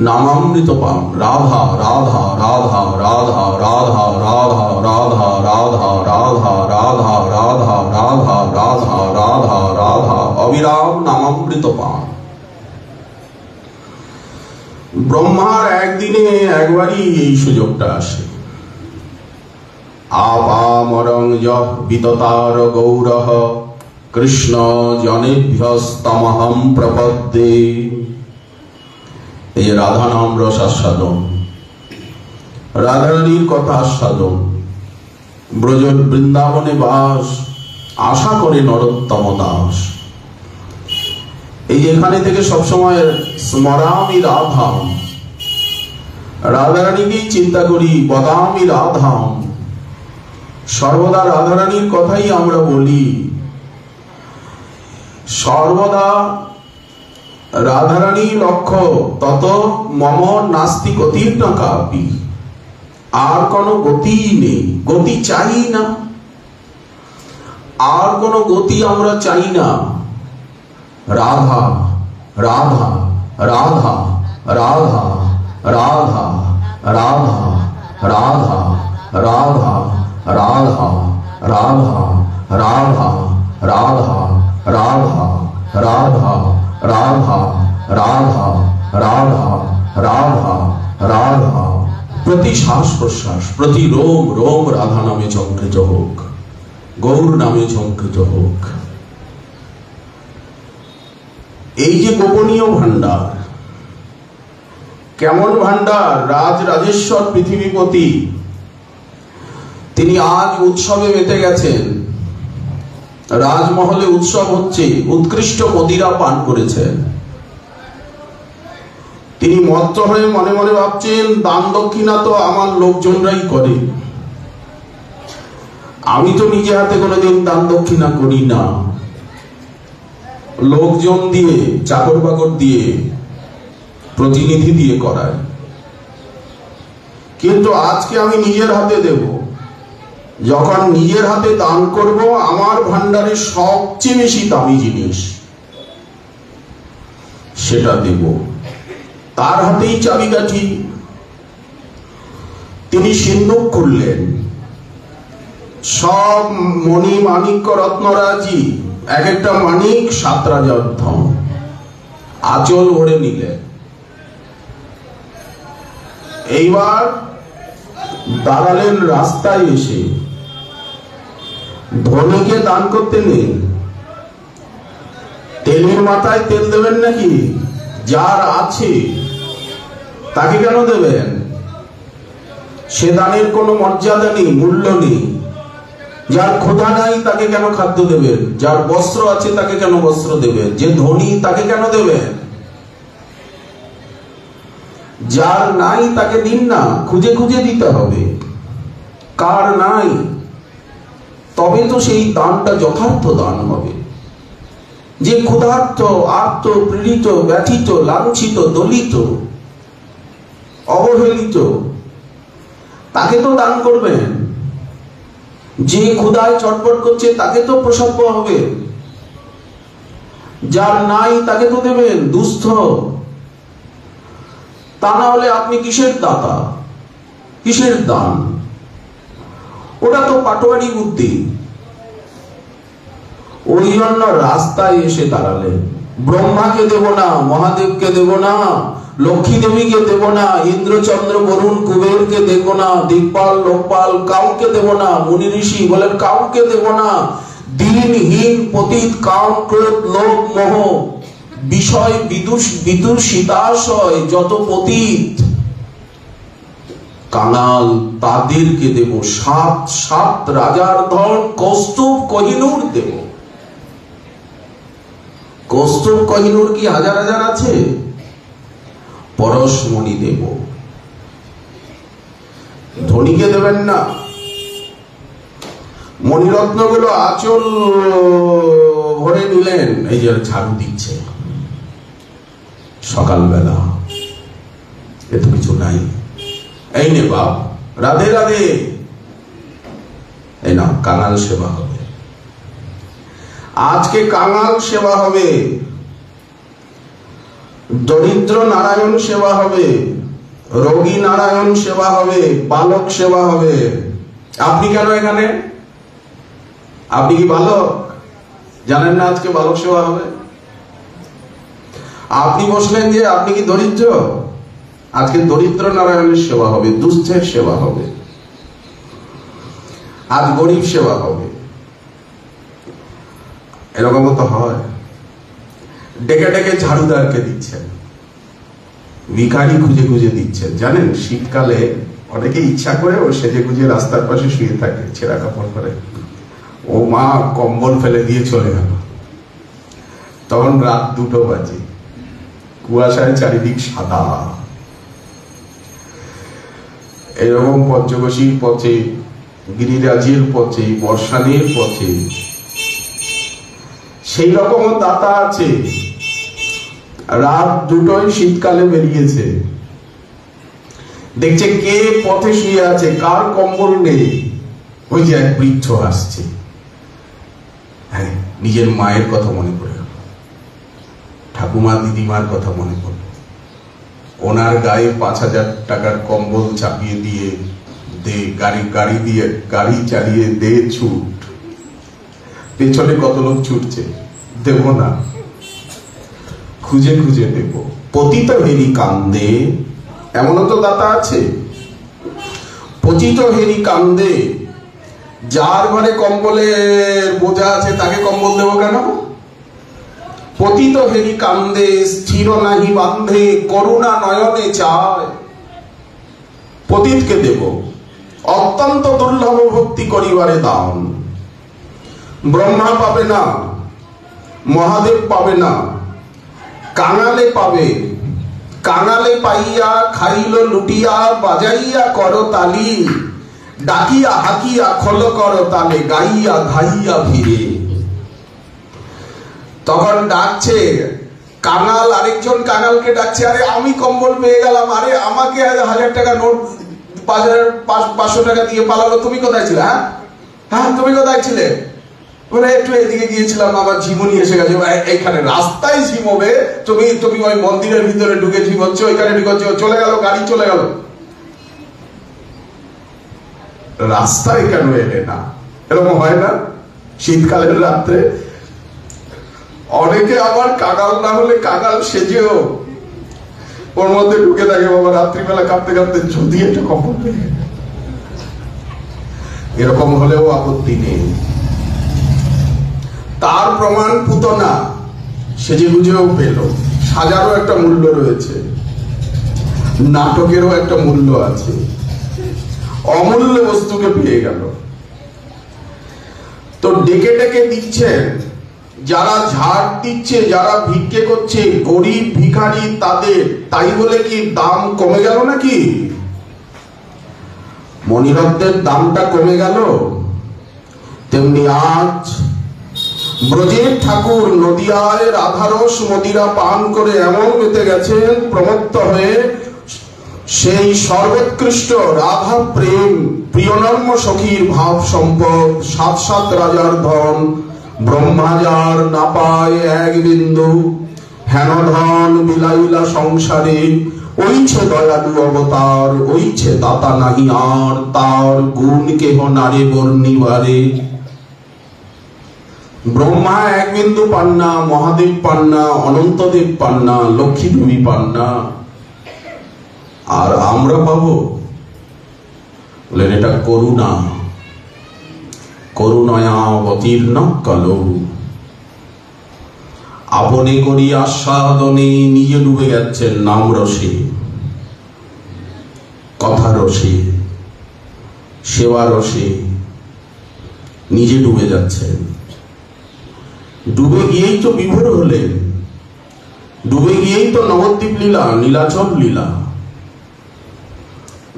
A: নামামৃত পান, রাধা রাধা রাধা রাধা রাধা রাধা রাধা রাধা রাধা রাধা রাধা রাধা রাধা রাধা রাধা, অবিরাম নামামৃত পান। ব্রহ্মার একদিনে একবারই এই সুযোগটা আসে। আপামরং যঃ বিততার গৌরঃ কৃষ্ণ জনেভ্যস্তমহং প্রপদ্যে। এই রাধা নাম রস আস্বাদন। রাধারানীর কথা আস্বাদন, ব্রজ বৃন্দাবনে বাস আশা করে নরোত্তম দাস। এই এখানে থেকে সবসময় স্মরামি রাধাম, রাধারানীকেই চিন্তা করি, বদামি রাধাম, সর্বদা রাধারানীর কথাই আমরা বলি, সর্বদা রাধারানী লক্ষ্য। তত মম নাস্তি গতির না কাপি, আর কোনো গতি নেই, গতি চাই না, আর কোনো গতি আমরা চাই না। রাধা রাধা রাধা রাধা রাধা রাধা রাধা রাধা রাধা রাধা রাধা রাধা রাধা রাধা রাধা রাধা রাধা রাধা রাধা। প্রতি শ্বাস প্রশ্বাস, প্রতি রোম রোম রাধা নামে ঝঙ্কৃত হোক, গৌর নামে ঝঙ্কৃত হোক। এই যে গোপনীয় ভান্ডার, কেমন ভান্ডার! রাজ রাজেশ্বর পৃথিবীপতি তিনি আজ উৎসবে মেতে গেছেন। রাজমহলে উৎসব হচ্ছে, উৎকৃষ্ট মদিরা পান করেছেন। তিনি মত্ত হয়ে মনে মনে ভাবছেন, দান দক্ষিণা তো আমার লোকজনরাই করে, আমি তো নিজে হাতে কোনোদিন দান দক্ষিণা করি না, লোকজন দিয়ে, চাকর বাকর দিয়ে, প্রতিনিধি দিয়ে করায়। কিন্তু আজকে আমি নিজের হাতে দেব। যখন নিজের হাতে দান করব, আমার ভান্ডারের সবচেয়ে বেশি দামি জিনিস সেটা দেব। তার হাতেই চাবিকাঠি। তিনি সিন্ধুক করলেন, সব মণি মাণিক্য রত্নরাজি, এক একটা মানিক 7 রাজার ধন, আঁচল ভরে নিলেন। এইবার দাঁড়ালেন রাস্তায় এসে, ধনীকে দান করতে নেই, তেলের মাথায় তেল দেবেন নাকি? যার আছে তাকে কেন দেবেন? সে দানের কোনো মর্যাদা নেই, মূল্য নেই। যার ক্ষুধা নাই তাকে কেন খাদ্য দেবেন? যার বস্ত্র আছে তাকে কেন বস্ত্র দেবেন? যে ধনী তাকে কেন দেবেন? যার নাই তাকে দিন না, খুঁজে খুঁজে দিতে হবে। কার নাই, তবে তো সেই দানটা যথার্থ দান হবে। যে ক্ষুধার্ত, আর্ত, পীড়িত, ব্যথিত, লাঞ্ছিত, দলিত, অবহেলিত, তাকে তো দান করবেন। যে ক্ষুধায় চটপট করছে তাকে তো প্রসব হবে। যার নাই তাকে তো দেবেন, দুস্থ। তা না হলে আপনি কিসের দাতা, কিসের দান? ওটা তো পাটোয়ারি বুদ্ধি। ওই জন্য রাস্তায় এসে দাঁড়ালেন। ব্রহ্মাকে দেব না, মহাদেবকে দেব না, লক্ষ্মী দেবীকে দেব না, ইন্দ্রচন্দ্র বরুণ কুবেরকে দেব না, দিকপাল লোকপাল কাউকে দেব না। মুনি ঋষি বলেন কাউকে দেব না। দিনহীন পতিত, কাম ক্রোধ লোভ মোহ বিষয় বিদুষিতাশয় যত পতিত কাঙাল, তাদেরকে দেব। 7 রাজার ধন, কৌস্তুভ কোহিনূর দেব। কৌস্তুভ কোহিনূর কি হাজার হাজার আছে? পরশমণি দেব। ধনীকে দেবেন না। মণিরত্নগুলো আঁচল ভরে নিলেন। এই যে ঝাড়ু দিচ্ছে সকালবেলা, এত কিছু নাই। এই নে বাপ, রাধে রাধে। এই না, কাঙাল সেবা হবে আজকে, কাঙাল সেবা হবে, দরিদ্র নারায়ণ সেবা হবে, রোগী নারায়ণ সেবা হবে, বালক সেবা হবে। আপনি কেন এখানে? আপনি কি বালক? জানেন না আজকে বালক সেবা হবে? আপনি বসলেন যে আপনি কি দরিদ্র? আজকে দরিদ্র নারায়ণের সেবা হবে, দুস্থের সেবা হবে, আজ গরিব সেবা হবে। এরকম তো হয়। ডেকে ডেকে ঝাড়ুদারকে দিচ্ছেন, ভিখারি খুঁজে খুঁজে দিচ্ছেন। জানেন শীতকালে অনেকে ইচ্ছা করে ও সেজে গুজে রাস্তার পাশে শুয়ে থাকে ছেঁড়া কাপড় পরে, ও মা কম্বল ফেলে দিয়ে চলে গেল। তখন রাত 2টো বাজে, কুয়াশায় চারিদিক সাদা। এরকম পঞ্চকোশীর পথে, গিরিরাজের পথে, বর্ষানের পথে সেই রকম দাতা আছে। রাত 2টোয় শীতকালে বেরিয়েছে, দেখছে কে পথে শুয়ে আছে, কার কম্বল নেই। ওই যে এক বৃদ্ধ আসছে, হ্যাঁ, নিজের মায়ের কথা মনে পড়ে গেল, ঠাকুমা দিদিমার কথা মনে পড়ল। ওনার গায়ে 5,000 টাকার কম্বল চাপিয়ে দিয়ে দে, গাড়ি চালিয়ে দে ছুট। পেছনে কত লোক ছুটছে, দেব না, খুঁজে খুঁজে দেব। পতিত হেরি কান্দে, এমনও তো দাতা আছে। পতিত হেরি কান্দে, যার ঘরে কম্বলের বোঝা আছে তাকে কম্বল দেবো কেন? পতিত হেরি কান্দে, স্থির নাহি বান্ধে, করুণা নয়নে চায়। পতিতকে দেব, অত্যন্ত দুর্লভ ভক্তি করিবারে দান। ব্রহ্মা পাবে না, মহাদেব পাবে না, কাঙালে পাবে। কাঙালে পাইয়া খাইল লুটিয়া, বাজাইয়া কর তালি, ডাকিয়া হাকিয়া খোল কর তালে, গাইয়া ধাইয়া ফিরে। তখন ডাকছে কাঙাল, আরেকজন কাঙালকে ডাকছে, আরে আমি কম্বল পেয়ে গেলাম, আরে আমাকে 1,000 টাকা নোট 500 টাকা দিয়ে পালালো, তুমি কোথায় ছিলে? হ্যাঁ হ্যাঁ, তুমি কোথায় ছিলে? বলে একটু এদিকে গিয়েছিলাম, আমার ঝিমুনি এসে গেছে। এইখানে রাস্তায় ঝিমোবে, তুমি ওই মন্দিরের ভিতরে ঢুকে ঝিমোচ্ছ, ওইখানে ঢুকছ, চলে গেল, গাড়ি চলে গেল। রাস্তায় কেন এলে না? এরকম হয় না শীতকালের রাত্রে? অনেকে আবার কাঙাল না হলে কাঙাল সেজেও ওর মধ্যে ঢুকে থাকে, বাবা রাত্রিবেলা কাঁপতে কাঁপতে যদি একটা কখন পেয়ে। এরকম হলেও আপত্তি নেই। তার প্রমাণ পুতনা সেজে গুজেও পেল। সাজারও একটা মূল্য রয়েছে, নাটকেরও একটা মূল্য আছে। অমূল্য বস্তুকে পেয়ে গেল। তো ডেকে ডেকে দিচ্ছেন, যারা ঝাড় দিচ্ছে, যারা ভিক্ষে করছে, গরিব ভিখারি তাদের, তাই বলে কি দাম কমে গেল নাকি? মণিরত্নের দামটা কমে গেল? তেমনি আজ ব্রজের ঠাকুর নদিয়ায় রাধারস মদিরা পান করে এমন মেতে গেছেন প্রমত্ত হয়ে, সেই সর্বোৎকৃষ্ট রাধা প্রেম, প্রিয়নর্ম সখীর ভাব সম্পদ, 7 রাজার ধন, ব্রহ্মাজার না পায় 1 বিন্দু, হেন ধন বিলাইলা সংসারে, ওইছে দয়ালু অবতার, ওইছে দাতা নাহি আর, তার গুণ কেহ নারে বর্ণিবারে। ব্রহ্মা 1 বিন্দু পান না, মহাদেব পান না, অনন্তদেব পান না, লক্ষ্মী দেবী পান না, আর আমরা পাবো? বলেন এটা করুণা। করুণয়া অবতীর্ণ কালো, আপনি করি আস্বাদনে নিজে ডুবে যাচ্ছেন নাম রসে, কথা রসে, সেবা রসে নিজে ডুবে যাচ্ছেন। ডুবে গিয়েই তো বিভোর হলেন, ডুবে গিয়েই তো নবদ্বীপ লীলা, নীলাচল লীলা।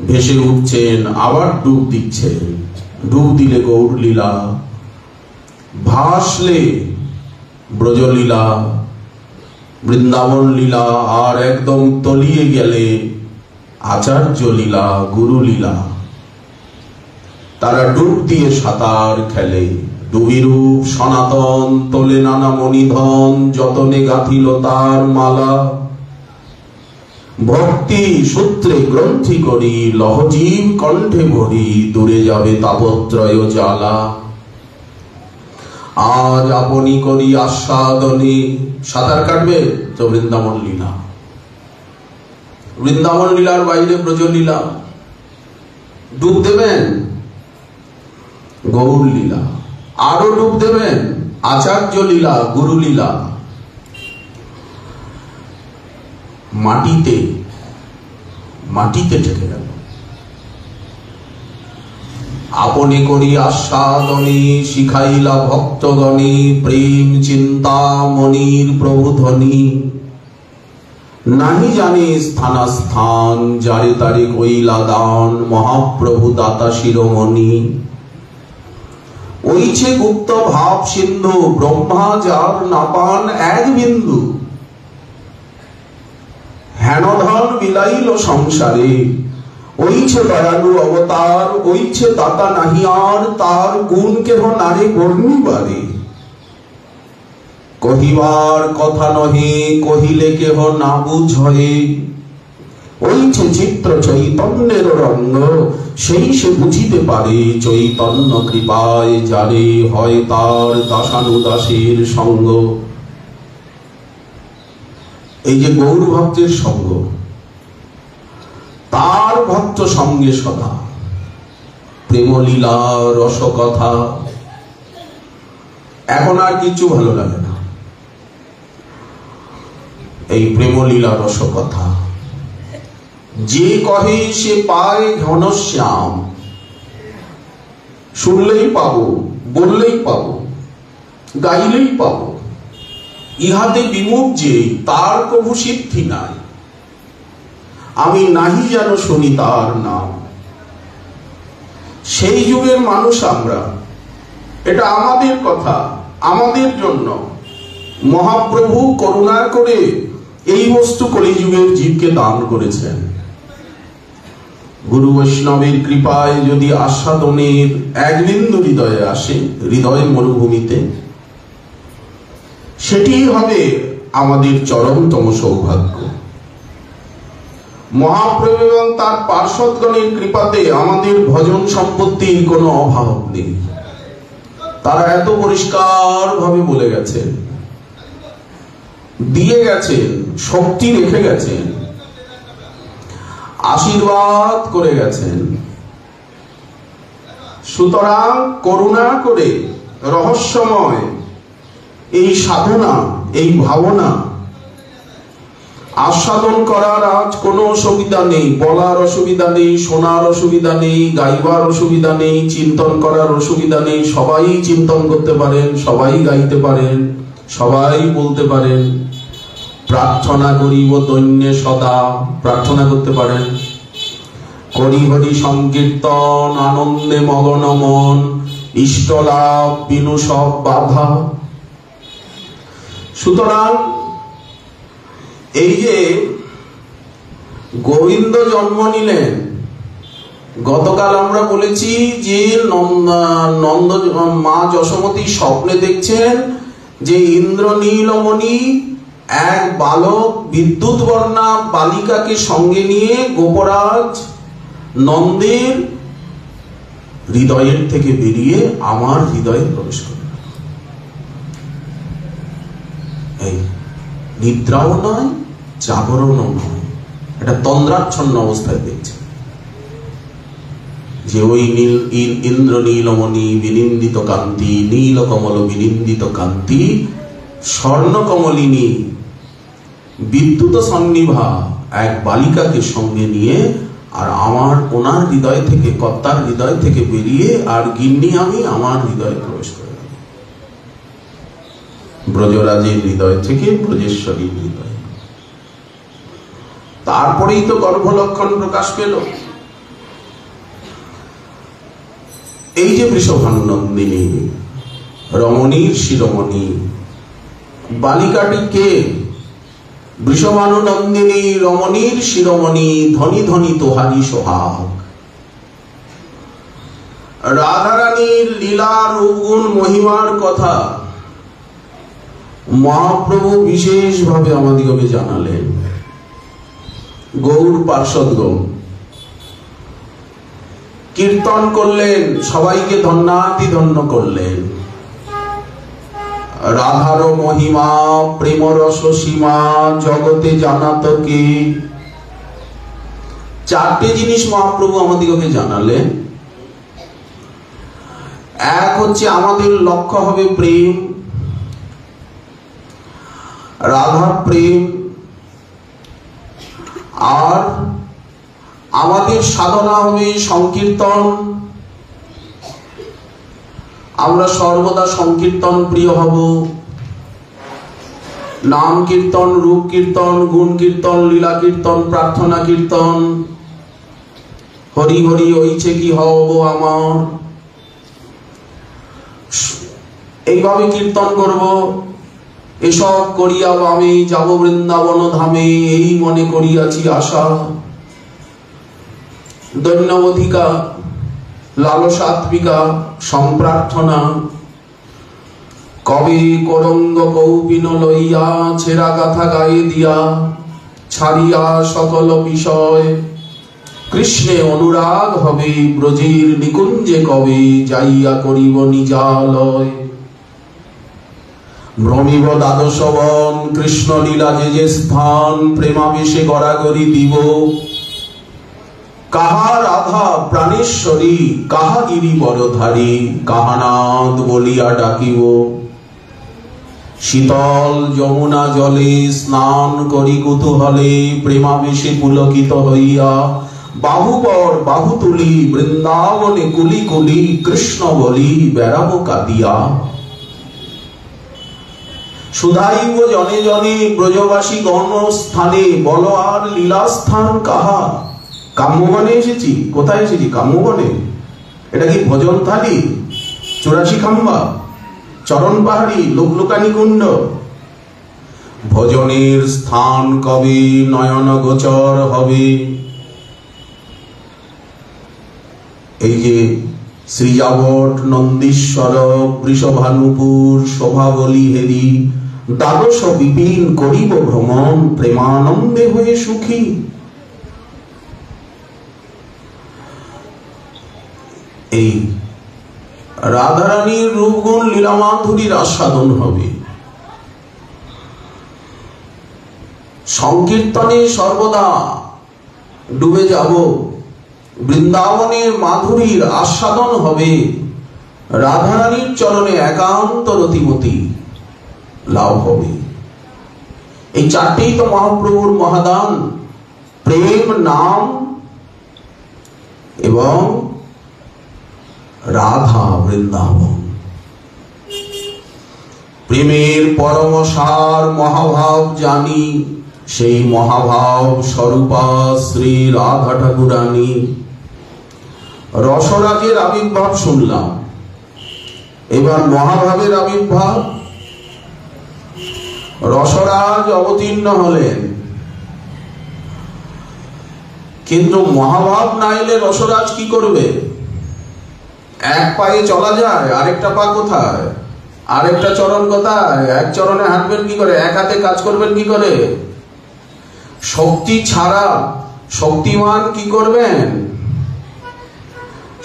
A: ভেসে উঠছেন, আবার ডুব দিচ্ছেন, ডুব দিলে গৌর লীলা, ভাসলে ব্রজলীলা, বৃন্দাবন লীলা, আর একদম তলিয়ে গেলে আচার্য লীলা, গুরু লীলা। তারা ডুব দিয়ে সাঁতার খেলে। ডুবিরূপ সনাতন তোলে নানা মণিধন, যতনে গাঁথিল তার মালা। ভক্তি সূত্রে গ্রন্থি করি, লহজীব কণ্ঠে ভরি, দূরে যাবে তাপত্রয় জ্বালা। আজ আপনি করি আস্বাদনে, সাঁতার কাটবে তো বৃন্দাবন লীলা, বৃন্দাবন লীলার বাইরে ব্রজলীলা। ডুব দেবেন গৌর লীলা, আরো ডুব দেবেন আচার্য লীলা, গুরু লীলা। মাটিতে মাটিতে ঠেকে গেল। আপনি করি আস্বাদনে শিখাইলা ভক্তগণে প্রেম চিন্তামণির প্রভুধ্বনি। নাহি জানে স্থানাস্থান যারে তারে কইলা দান মহাপ্রভু দাতা শিরোমণি। ওইছে গুপ্ত ভাব সিন্ধু ব্রহ্মা যার না পান এক বিন্দু। হেনধন বিলাইল সংসারে ওইছে দয়ালু অবতার। ওইছে দাতা নাহি আর তার গুণ কেহ নারে বর্ণিবারে। কহিবার কথা নহে কহিলে কেহ না বুঝে। ওইছে চিত্র চৈতন্যের রঙ্গ সেই সে বুঝিতে পারে। চৈতন্য কৃপায় যারে হয় তার দাসানুদাসের সঙ্গ। এই যে গৌর ভক্তের সঙ্গ, তার ভক্ত সঙ্গে সদা প্রেমলীলা রসকথা। এখন আর কিছু ভালো লাগে না। এই প্রেমলীলা রসকথা যে কহে সে পায় ঘনশ্যাম। শুনলেই পাবো, বললেই পাবো, গাইলেই পাবো। ইহাতে বিমুখ যে তার কভু সিদ্ধি নাই। আমি নাহি যেন শুনি তার নাম। সেই যুগের মানুষ আমরা, এটা আমাদের কথা, আমাদের জন্য। মহাপ্রভু করুণা করে এই বস্তু কলিযুগের জীবকে দান করেছেন। গুরু বৈষ্ণবের কৃপায় যদি আস্বাদনের এক বিন্দু হৃদয়ে আসে, হৃদয়ের মরুভূমিতে, সেটি হবে আমাদের চরমতম সৌভাগ্য। মহাপ্রভু এবং তার পার্শ্বদগণের কৃপাতে আমাদের ভজন সম্পত্তির কোনো অভাব নেই। তারা এত পরিষ্কার ভাবে বলে গেছেন, দিয়ে গেছেন, শক্তি রেখে গেছেন, আশীর্বাদ করে গেছেন। সুতরাং করুণা করে রহস্যময় এই সাধনা, এই ভাবনা আস্বাদন করার আজ কোনো অসুবিধা নেই। বলার অসুবিধা নেই, শোনার অসুবিধা নেই, গাইবার অসুবিধা নেই, চিন্তন করার অসুবিধা নেই। সবাই চিন্তন করতে পারেন, সবাই গাইতে পারেন, সবাই বলতে পারেন। প্রার্থনা করিব দৈন্যে সদা, প্রার্থনা করতে পারেন। করি হরি সংকীর্তন আনন্দে মগন মন, ইষ্ট লাভ বিনু সব বাধা। সুতরাং এই যে গোবিন্দ জন্ম নিলেন, গতকাল আমরা বলেছি যে নন্দ মা যশোমতী স্বপ্নে দেখছেন যে ইন্দ্রনীলমণি এক বালক বিদ্যুৎ বর্ণা বালিকাকে সঙ্গে নিয়ে গোপরাজ নন্দের হৃদয়ের থেকে বেরিয়ে আমার হৃদয়ে প্রবেশ করে। এই নিদ্রাও নয়, জাগরণও নয়, এটা তন্দ্রাচ্ছন্ন অবস্থায় দেখছে যে ওই ইন্দ্র নীলমণি বিনিন্দিত কান্তি, নীল কমল বিনিন্দিত কান্তি, স্বর্ণ কমলিনী বিদ্যুৎ সন্নিভা এক বালিকাকে সঙ্গে নিয়ে আর আমার ওনার হৃদয় থেকে, কর্তার হৃদয় থেকে বেরিয়ে আর গিন্নি আমি আমার হৃদয়ে প্রবেশ করে ব্রজরাজের হৃদয় থেকে ব্রজেশ্বরীর হৃদয়। তারপরেই তো গর্ভলক্ষণ প্রকাশ পেল। এই যে বৃষভানুনন্দিনী রমণীর শিরোমণি বালিকাটি কে? বৃষভানুনন্দিনী রমণীর শিরোমণি, ধনী ধনী তোহারি সোহাগ। রাধারানীর লীলা রূপগুণ মহিমার কথা মহাপ্রভু বিশেষ ভাবে আমাদিগকে জানালেন। গৌর পার্ষদগণ কীর্তন করলেন, সবাইকে ধন্যাতি ধন্য করলেন। রাধার মহিমা প্রেম রস সীমা জগতে জানাত কে। চারটে জিনিস মহাপ্রভু আমাদিগকে জানালেন। এক হচ্ছে আমাদের লক্ষ্য হবে প্রেম, রাধার প্রেম। আর আমাদের সাধনা হবে সংকীর্তন, আমরা সর্বদা সংকীর্তন প্রিয় হব। নাম কীর্তন, রূপ কীর্তন, গুণ কীর্তন, লীলা কীর্তন, প্রার্থনা কীর্তন, হরি হরি হইছে কি হব আমার, এইভাবে কীর্তন করব। এসব করিয়া আমি যাব বৃন্দাবন ধামে, এই মনে করিয়াছি আশা। দৈন্যবধিকা, লালসাত্মিকা, সম্প্রার্থনা, কবি করঙ্গ কৌপিন লইয়া ছেঁড়া গাথা গায়ে দিয়া, ছাড়িয়া সকল বিষয় কৃষ্ণে অনুরাগ হবে, ব্রজের নিকুঞ্জে কবে যাইয়া করিব নিজালয়। ভ্রমিব দ্বাদশবন, কৃষ্ণ লীলা যে যে স্থান, প্রেমাবেশে গড়াগড়ি দিব। কাহা রাধা প্রাণেশ্বরী, কাহা গিরি বরধারী, কাহানাদ বলিয়া ডাকিব। শীতল যমুনা জলে স্নান করি কুতূহলে, প্রেমাবেশে পুলকিত হইয়া বাহুবর বাহু তুলি, বৃন্দাবনে কুলি কুলি কৃষ্ণ বলি বেড়াবো কাঁদিয়া। শুধাইব জনে জনে ব্রজবাসী গণ স্থানে, বল আর লীলাস্থান কাহা। কাম্যবনে এসেছি। কোথায় এসেছি? কাম্যবনে। এটা কি ভজন থালি, 84 খাম্বা, চরণ পাহাড়ি, লোকলোকানি কুণ্ড? ভজনের স্থান কবে নয়ন গোচর হবে? এই যে শ্রীজাবট, নন্দীশ্বর, বৃষভানুপুর, শোভাবলী হেরি, দ্বাদশ বিপিন করিব ভ্রমণ, প্রেমানন্দে হয়ে সুখী। এই রাধারানীর রূপগুণ লীলামাধুরীর আস্বাদন হবে। সংকীর্তনে সর্বদা ডুবে যাব, বৃন্দাবনের মাধুরীর আস্বাদন হবে, রাধারানীর চরণে একান্ত রতিমতি লাভ হবে। এই চারটেই তো মহাপ্রভুর মহাদান, প্রেম, নাম এবং রাধা বৃন্দাবন। প্রেমের পরম সার মহাভাব জানি, সেই মহাভাব স্বরূপা শ্রী রাধা ঠাকুরানী। রসরাজের আবির্ভাব শুনলাম, এবার মহাভাবের আবির্ভাব। রসরাজ অবতীর্ণ হলেন, কিন্তু মহাভাব না এলে রসরাজ কি করবে? এক পায়ে চলা যায়, আরেকটা পা কোথায়? আরেকটা চরণ কোথায়? এক চরণে হাঁটবেন কি করে? এক হাতে কাজ করবেন কি করে? শক্তি ছাড়া শক্তিমান কি করবেন?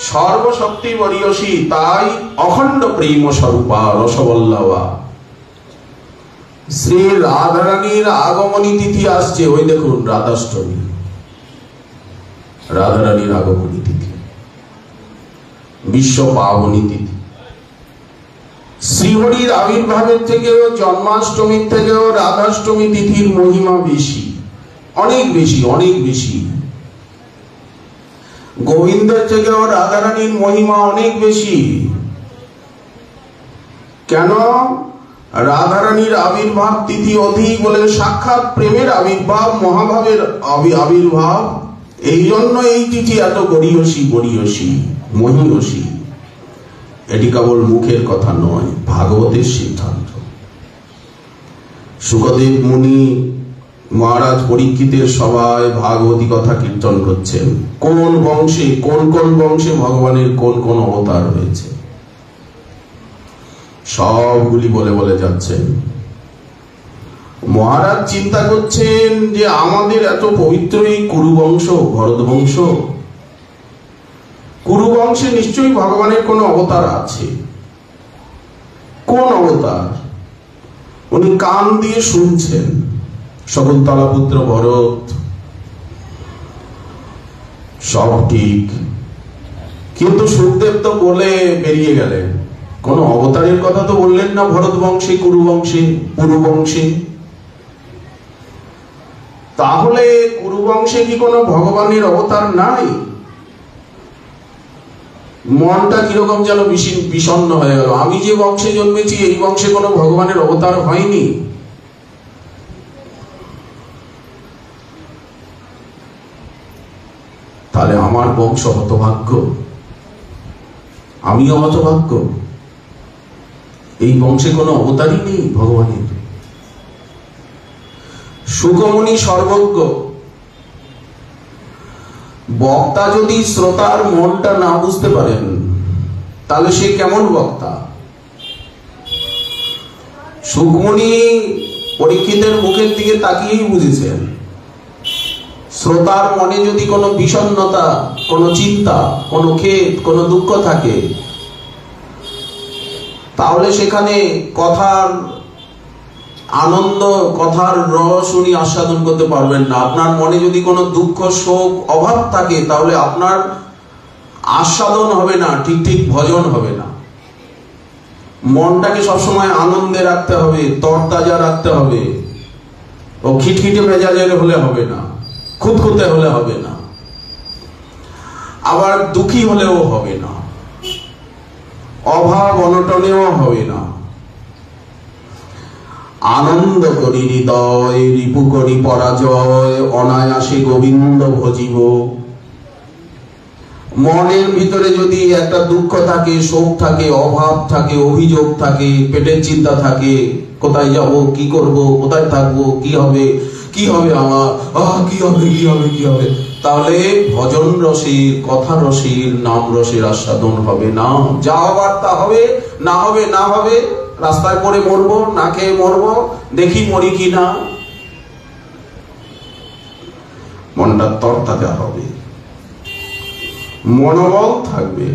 A: সর্বশক্তি বরিয়সী, তাই অখণ্ড প্রেম স্বরূপা রসবল্লভা। শ্রী রাধারানীর আগমনী তিথি আসছে, ওই দেখুন রাধাষ্টমী, রাধারানীর আগমনী তিথি, বিশ্ব পাবনী তিথি। শ্রীহরির আবির্ভাবের থেকেও, জন্মাষ্টমীর থেকেও রাধাষ্টমী তিথির মহিমা বেশি, অনেক বেশি, অনেক বেশি। গোবিন্দের থেকেও রাধারানীর মহিমা অনেক বেশি। কেন? রাধারানীর আবির্ভাব তিথি অধিক বলেন, সাক্ষাৎ প্রেমের আবির্ভাব, মহাভাবের আবির্ভাব। এই জন্য এই তিথি এত গরিয়সী, গরিয়সী, মহিয়সী। এটি কেবল মুখের কথা নয়, ভাগবতের সিদ্ধান্ত। শুকদেব মুনি মহারাজ পরীক্ষিতের সভায় ভাগবতী কথা কীর্তন করছেন। কোন বংশে, কোন কোন বংশে ভগবানের কোন কোন অবতার হয়েছে সবগুলি বলে বলে যাচ্ছেন। মহারাজ চিন্তা করছেন যে আমাদের এত পবিত্র এই কুরুবংশ, ভরত বংশ, কুরুবংশে নিশ্চয়ই ভগবানের কোন অবতার আছে। কোন অবতার? উনি কান দিয়ে শুনছেন, শকুন্তলা পুত্র ভরত, সব ঠিক, কিন্তু সুখদেব তো বলে বেরিয়ে গেলেন, কোন অবতারের কথা তো বললেন না ভরত বংশে, কুরু বংশে, পুরু বংশে। তাহলে কুরু বংশে কি কোনো ভগবানের অবতার নাই? মনটা কিরকম যেন বিষণ্ণ হয়ে গেল। আমি যে বংশে জন্মেছি এই বংশে কোনো ভগবানের অবতার হয়নি। তাহলে আমার বংশ হতভাগ্য, আমিও হতভাগ্য। এই বংশে কোনো অবতারই নেই ভগবানের। শুকমুনি সর্বজ্ঞ। বক্তা যদি শ্রোতার মনটা না বুঝতে পারেন তাহলে সে কেমন বক্তা? শুকমুনি পরীক্ষিতের মুখের দিকে তাকিয়েই বুঝেছেন শ্রোতার মনে যদি কোনো বিষণ্ণতা, কোনো চিন্তা, কোনো খেদ, কোনো দুঃখ থাকে তাহলে সেখানে কথার আনন্দ, কথার রস উনি আস্বাদন করতে পারবেন না। আপনার মনে যদি কোনো দুঃখ, শোক, অভাব থাকে তাহলে আপনার আস্বাদন হবে না, ঠিক ঠিক ভজন হবে না। মনটাকে সবসময় আনন্দে রাখতে হবে, তরতাজা রাখতে হবে। ও খিটখিটে মেজাজের হলে হবে না, খুঁতখুঁতে হলে হবে না, আবার দুঃখী হলেও হবে না, অভাব অনটনেও হবে না। আনন্দ করি হৃদয়, রিপু করি পরাজয়, অনায়াসে গোবিন্দ ভজিব। মনের ভিতরে যদি একটা দুঃখ থাকে, শোক থাকে, অভাব থাকে, অভিযোগ থাকে, পেটের চিন্তা থাকে, কোথায় যাব, কি করব, কোথায় থাকবো, কি হবে, কি হবে আমার, কি হবে, কি হবে, কি হবে, তাহলে ভজন রসের, কথা রসের, নাম রসের আস্বাদন হবে না। যা হবার তা হবে, না হবে না হবে, রাস্তায় পড়ে মরবো, না খেয়ে মরবো, দেখি মরি কিনা। মনটা তরতাজা হবে, মনোবল থাকবে,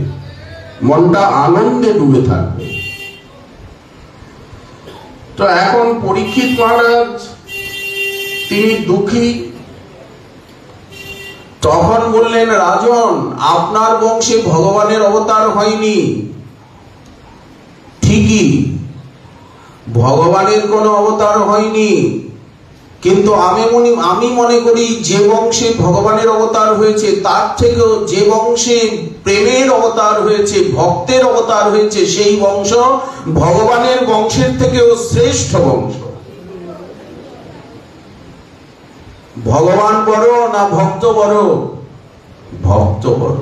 A: মনটা আনন্দে ডুবে থাকবে। তো এখন পরীক্ষিত মহারাজ তিনি দুঃখী। তখন বললেন, রাজন, আপনার বংশে ভগবানের অবতার হয়নি ঠিকই, ভগবানের কোনো অবতার হয়নি, কিন্তু আমি মনে করি যে বংশে ভগবানের অবতার হয়েছে তার থেকেও যে বংশে প্রেমের অবতার হয়েছে, ভক্তের অবতার হয়েছে, সেই বংশ ভগবানের বংশের থেকেও শ্রেষ্ঠ বংশ। ভগবান বড় না ভক্ত বড়? ভক্ত বড়।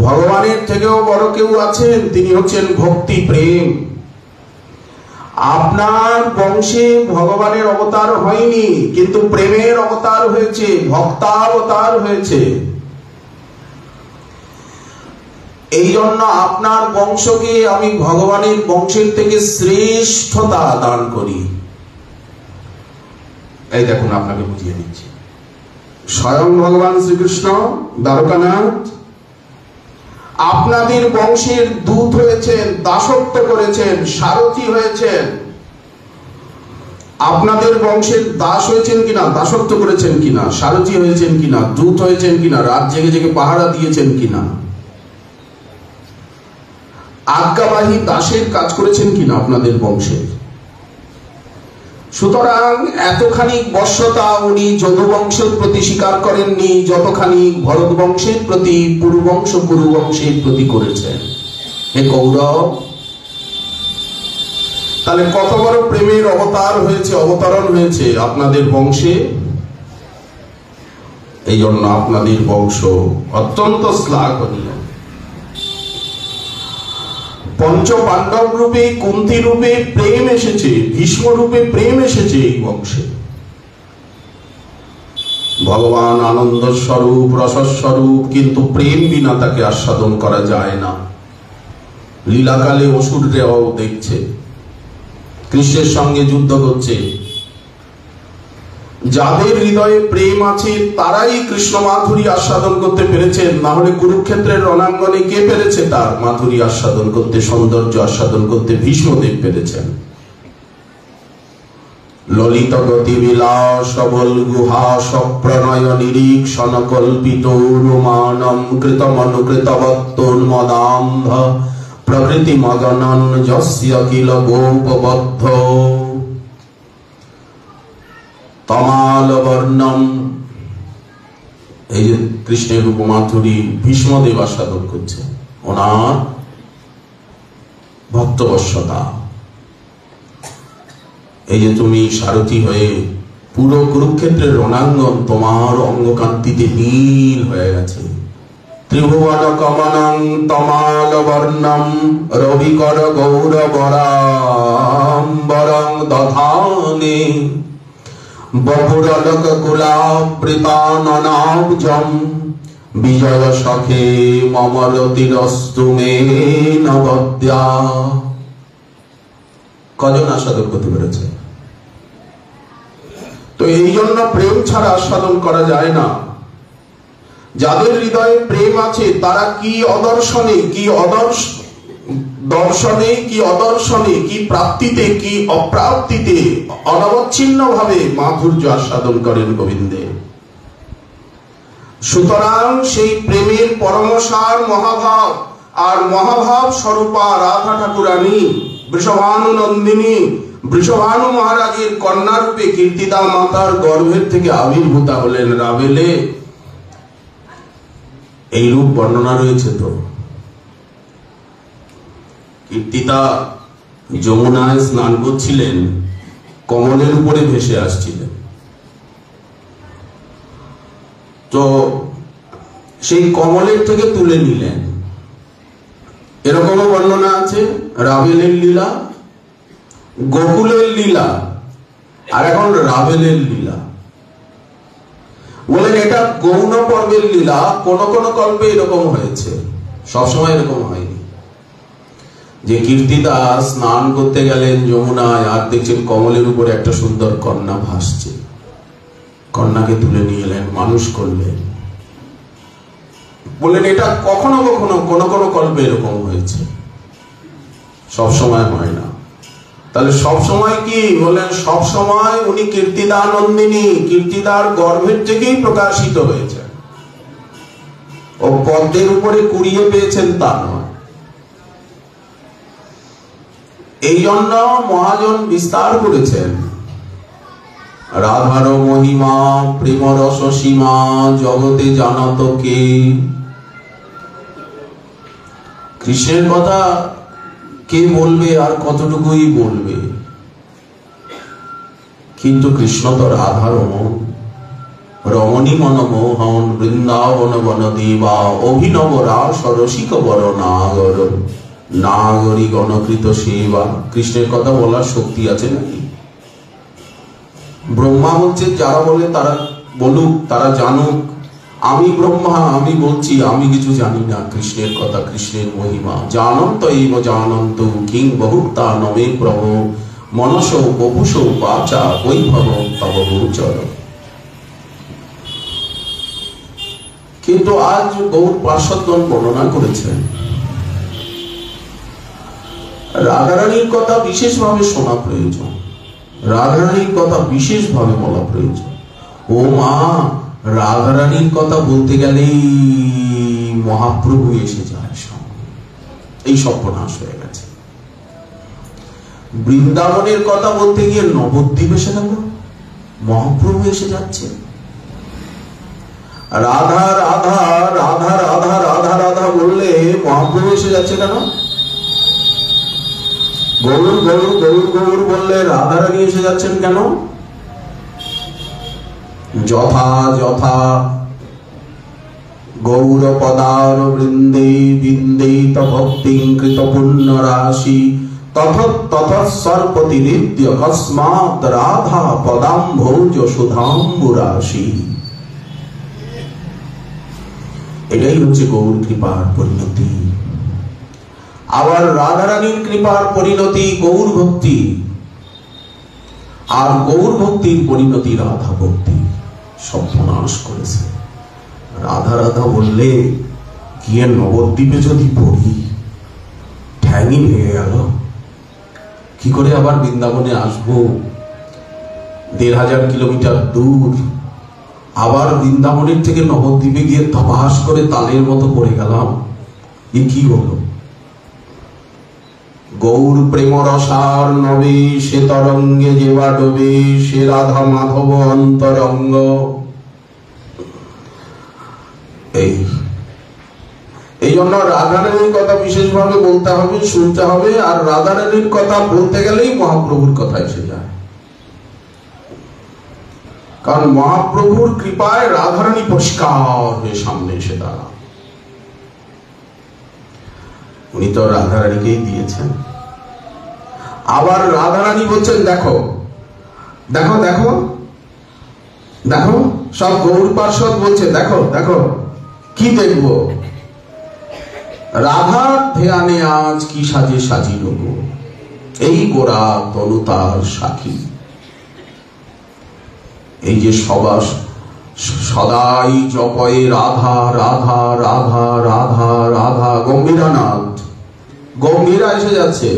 A: ভগবানের থেকেও বড় কেউ আছেন, তিনি হচ্ছেন ভক্তি, প্রেম। আপনার বংশে ভগবানের অবতার হয়নি, কিন্তু প্রেমের অবতার হয়েছে, ভক্তাবতার হয়েছে। এই জন্য আপনার বংশকে আমি ভগবানের বংশের থেকে শ্রেষ্ঠতা দান করি। এই দেখুন, আপনাকে বুঝিয়ে দিচ্ছি। স্বয়ং ভগবান শ্রীকৃষ্ণ দ্বারকানাথ আপনাদের বংশের দূত হয়েছেন, দাসত্ব করেছেন, সারথি হয়েছেন। আপনাদের বংশের দাস হয়েছেন কিনা, দাসত্ব করেছেন কিনা, সারথি হয়েছেন কিনা, দূত হয়েছেন কিনা, রাত জেগে জেগে পাহারা দিয়েছেন কিনা, আজ্ঞাবাহী দাসের কাজ করেছেন কিনা আপনাদের বংশে। সুতরাং এতখানি বর্ষতা উনি যদুবংশের প্রতি স্বীকার করেননি যতখানি ভরত বংশের প্রতি, পুরুবংশ কুরুবংশের প্রতি করেছেন। হে কৌরব, তাহলে কত বড় প্রেমের অবতার হয়েছে, অবতরণ হয়েছে আপনাদের বংশে। এই জন্য আপনাদের বংশ অত্যন্ত শ্লাঘনীয়। পঞ্চ পাণ্ডব রূপে, কুন্তি রূপে প্রেম এসেছে, ভীষ্ম রূপে প্রেম এসেছে এই বংশে। ভগবান আনন্দ স্বরূপ, রসস্বরূপ, কিন্তু প্রেম বিনা তাকে আস্বাদন করা যায় না। লীলাকালে অসুররাও দেখছে, কৃষ্ণের সঙ্গে যুদ্ধ করছে। যাদের হৃদয়ে প্রেম আছে তারাই কৃষ্ণ মাধুরী আস্বাদন করতে পেরেছেন, না হলে কুরুক্ষেত্রের রণাঙ্গনে কে পেরেছে তার মাধুরী আস্বাদন করতে, সৌন্দর্য আস্বাদন করতে? ভীষ্মদেব পেরেছেন। ললিত গতি বিলাস সবল গুহা সপ্রণয় নিরীক্ষণ কল্পিত রোমানম কৃতমনুকৃতবত্তোন্মদান্ধ প্রকৃতি মগনন যস্য কিল গোপবদ্ধ তমাল বর্ণম এই যে কৃষ্ণের রূপমাধুরী ভীষ্মদেব আস্বাদন করছে, ওনার ভক্তবশ্যতা। এই যে তুমি সারথি হয়ে পুরো কুরুক্ষেত্রের রণাঙ্গন তোমার অঙ্গকান্তিতে নীল হয়ে গেছে। ত্রিভুবন কমনং তমাল বর্ণম রবিকর গৌরবরাম্বরং দধানে বপুরলোক কুলাবৃতাননাব্জম বিজয় সখে মম রতিরস্তু মে নবদ্যা। কজন আস্বাদন করতে পেরেছে? তো এই জন্য প্রেম ছাড়া আস্বাদন করা যায় না। যাদের হৃদয়ে প্রেম আছে তারা কি অদর্শনে, কি দর্শনে, কি অদর্শনে, কি প্রাপ্তিতে, কি অপ্রাপ্তিতে অনবচ্ছিন্ন ভাবে মাধুর্য আস্বাদন করেন গোবিন্দে। সুতরাং সেই প্রেমের পরমসার মহাভাব, আর মহাভাব স্বরূপা রাধা ঠাকুরানী বৃষভানু নন্দিনী, বৃষভানু মহারাজের কন্যা রূপে কীর্তিদা মাতার গর্ভের থেকে আবির্ভূতা হলেন রাবেলে। এই রূপ বর্ণনা রয়েছে। তো কীর্তিদা যমুনায় স্নান করছিলেন, কমলের উপরে ভেসে আসছিলেন। তো সেই কমলের থেকে তুলে নিলেন, এরকমও বর্ণনা আছে। রাবেলের লীলা, গোকুলের লীলা, আর এখন রাবেলের লীলা। বলেন এটা গৌণ পর্বের লীলা। কোন কোন কল্পে এরকম হয়েছে, সবসময় এরকম হয়নি। যে কীর্তিদা স্নান করতে গেলেন যমুনায়, আর দেখছেন কমলের উপরে একটা সুন্দর কন্যা ভাসছে, কন্যাকে তুলে নিয়ে এলেন, মানুষ করলেন। বললেন এটা কখনো কখনো কোন কোন কল্পে এরকম হয়েছে, সব সময় হয় না। তাহলে সব সময় কি? বলেন সব সময় উনি কীর্তিদা নন্দিনী, কীর্তিদার গর্ভের থেকেই প্রকাশিত হয়েছে। ও পদ্মের উপরে কুড়িয়ে পেয়েছেন তা নয়। এই জন্য মহাজন বিস্তার করেছেন রাধার মহিমা প্রেম রস সীমা জগতে জানত কে। কৃষ্ণের কথা কে বলবে আর কতটুকুই বলবে, কিন্তু কৃষ্ণ তো রাধার রমণী মনমোহন বৃন্দাবন বন দেবা অভিনব রাস রসিক বর নাগর নাগরী গণকৃত সেবা। কৃষ্ণের কথা বলার শক্তি আছে নাকি? ব্রহ্মা বলছে যারা বলে তারা বলুক, তারা জানুক। আমি ব্রহ্মা, আমি বলছি আমি কিছু জানি না কৃষ্ণের কথা, কৃষ্ণের মহিমা। জানন্ত এইব জানন্ত কিং বহুতা নমে প্রভু মনস বপুষ বাচা বৈভব তব গোচর। কিন্তু আজ গৌর পার্শ্বদগণ বর্ণনা করেছেন রাধারানীর কথা বিশেষভাবে শোনা প্রয়োজন, রাধারানীর কথা বিশেষভাবে বলা প্রয়োজন। ও মা, রাধারানীর কথা বলতে গেলেই মহাপ্রভু এসে যায় সামনে, এই সর্বনাশ হয়ে গেছে। বৃন্দাবনের কথা বলতে গিয়ে নবদ্বীপ এসে গেল, মহাপ্রভু এসে যাচ্ছে। রাধা রাধা রাধা রাধা রাধা রাধা বললে মহাপ্রভু এসে যাচ্ছে কেন? গৌর গৌর গৌর গৌর বললে রাধারানী এসে যাচ্ছেন কেন? যথা যথা গৌর পদার বৃন্দে বিন্দেত ভক্তি কৃত পুণ্য রাশি তথ সর্পতিরিদ্য কস্মাৎ রাধা পদাম্ভোজ সুধাম্বু রাশি। এটাই হচ্ছে গৌর কৃপার পরিণতি। আবার রাধারানীর কৃপার পরিণতি গৌর ভক্তি, আর গৌর ভক্তির পরিণতি রাধা ভক্তি। সর্বনাশ করেছে। রাধা রাধা বললে গিয়ে নবদ্বীপে যদি পড়ি, ঠ্যাংই ভেঙে গেল। কি করে আবার বৃন্দাবনে আসবো? 1500 কিলোমিটার দূর। আবার বৃন্দাবনের থেকে নবদ্বীপে গিয়ে ধপাস করে তালের মতো পড়ে গেলাম। এ কি হলো? গৌর প্রেম রসার নবে সে তরঙ্গে যেবা ডোবে, সে রাধা মাধব অন্তরঙ্গ। এই জন্য রাধারানীর কথা বিশেষভাবে বলতে হবে, শুনতে হবে। আর রাধারানীর কথা বলতে গেলেই মহাপ্রভুর কথা এসে যায়, কারণ মহাপ্রভুর কৃপায় রাধারানী পরিষ্কার হয়ে সামনে এসে দাঁড়ান। উনি তো রাধারানীকেই দিয়েছেন। আবার রাধারানী বলছেন, দেখো দেখো দেখো দেখো, সব গৌর পার্ষদ বলছে, দেখো দেখো কি দেখবো, রাধার ধ্যানে আজ কি সাজে সাজিল গো, এই গোরা তনু তার সাক্ষী। এই যে সদাই জপয়ে রাধা রাধা রাধা রাধা রাধা, গম্ভীরানাথ, গম্ভীরা এসে যাচ্ছে,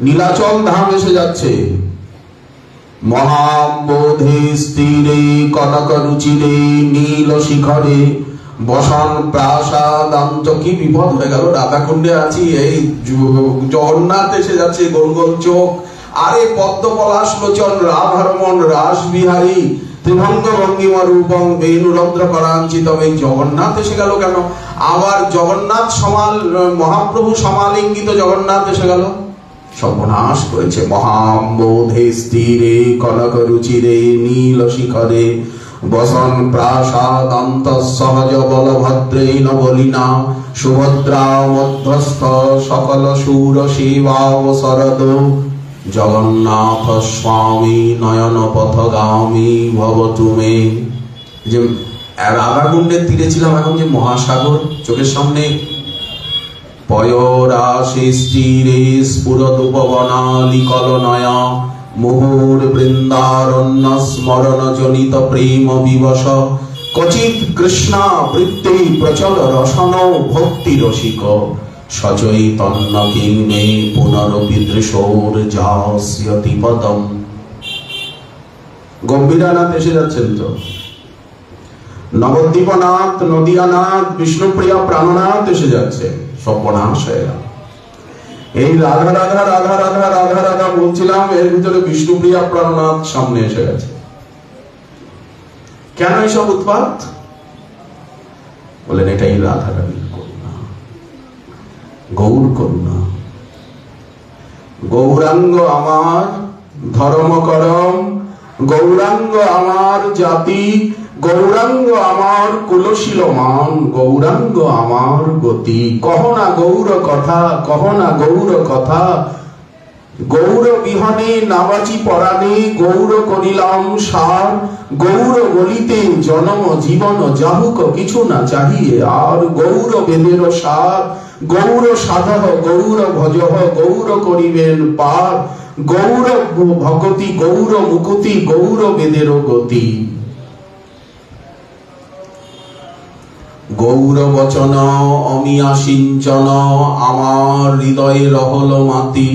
A: নীলাচল ধাম এসে যাচ্ছে, মহাবোধে স্থিরে কনক রুচিরে নীল শিখরে বসন প্রাসাদান্ত। কি বিপদ হয়ে গেল, রাধাকুণ্ডে আছি, এই জগন্নাথ এসে যাচ্ছে, গোল গোল চোখ, আরে পদ্ম পলাশ লোচন রাধারমন রাস বিহারী ত্রিভঙ্গ ভঙ্গিমা রূপং বেণুরন্ধ্র করাঞ্চিতম। এই জগন্নাথ এসে গেল কেন? আবার জগন্নাথ সমাল, মহাপ্রভু সমালিঙ্গিত জগন্নাথ এসে গেল, সর্বনাশ করেছে। মহাবোধে স্থিরে কনক রুচিরে নীল শিখরে বসন প্রাসাদান্ত সহজ বলভদ্রেণ বলিনা সুভদ্রা মধ্যস্থ সকল সুর সেবাবসরদ জগন্নাথ স্বামী নয়ন পথগামী ভবতু মে। যে রাধাকুণ্ডের তীরে ছিলাম, এখন যে মহাসাগর চোখের সামনে, পয়রাশি স্থিরে স্ফুরদুপবনালি কলনয়া মুহুর বৃন্দারণ্য স্মরণ জনিত প্রেম বিবশ কচিত কৃষ্ণা বৃত্তি প্রচল রসন ভক্তি রসিক সচৈতন্য কিমে পুনরপি দৃশোর যাস্যতি পদম। গম্ভীরানাথ এসে যাচ্ছেন তো, নবদ্বীপনাথ, নদিয়ানাথ, বিষ্ণুপ্রিয়া প্রাণনাথ এসে যাচ্ছে, সর্বনাশ হয়ে গেল। এই রাধা রাধা রাধা রাধা রাধা রাধা বলছিলাম, এর ভিতরে বিষ্ণুপ্রিয়া প্রাণনাথ সামনে এসে গেছে। কেন এইসব উৎপাত? বলেন এটাই রাধা রানীর করুণা, গৌর করুণা। গৌরাঙ্গ আমার ধর্ম করম, গৌরাঙ্গ আমার জাতি, গৌরাঙ্গ আমার কুলশীল মান, গৌরাঙ্গ আমার গতি। কহ না গৌর কথা, কহ না গৌর কথা, গৌর বিহনে নাবাচি পরাণে, গৌর করিলাম সার, গৌর বলিতে জনম জীবন যাহুক কিছু না চাহিয়ে আর, গৌর বেদের সার, গৌর সাধহ গৌর ভজহ, গৌর করিবেন পার, গৌর ভগতি গৌর মুকুতি, গৌর বেদের গতি। গৌর বচন অমিয়া সিঞ্চন আমার হৃদয়ে রহল মাতি,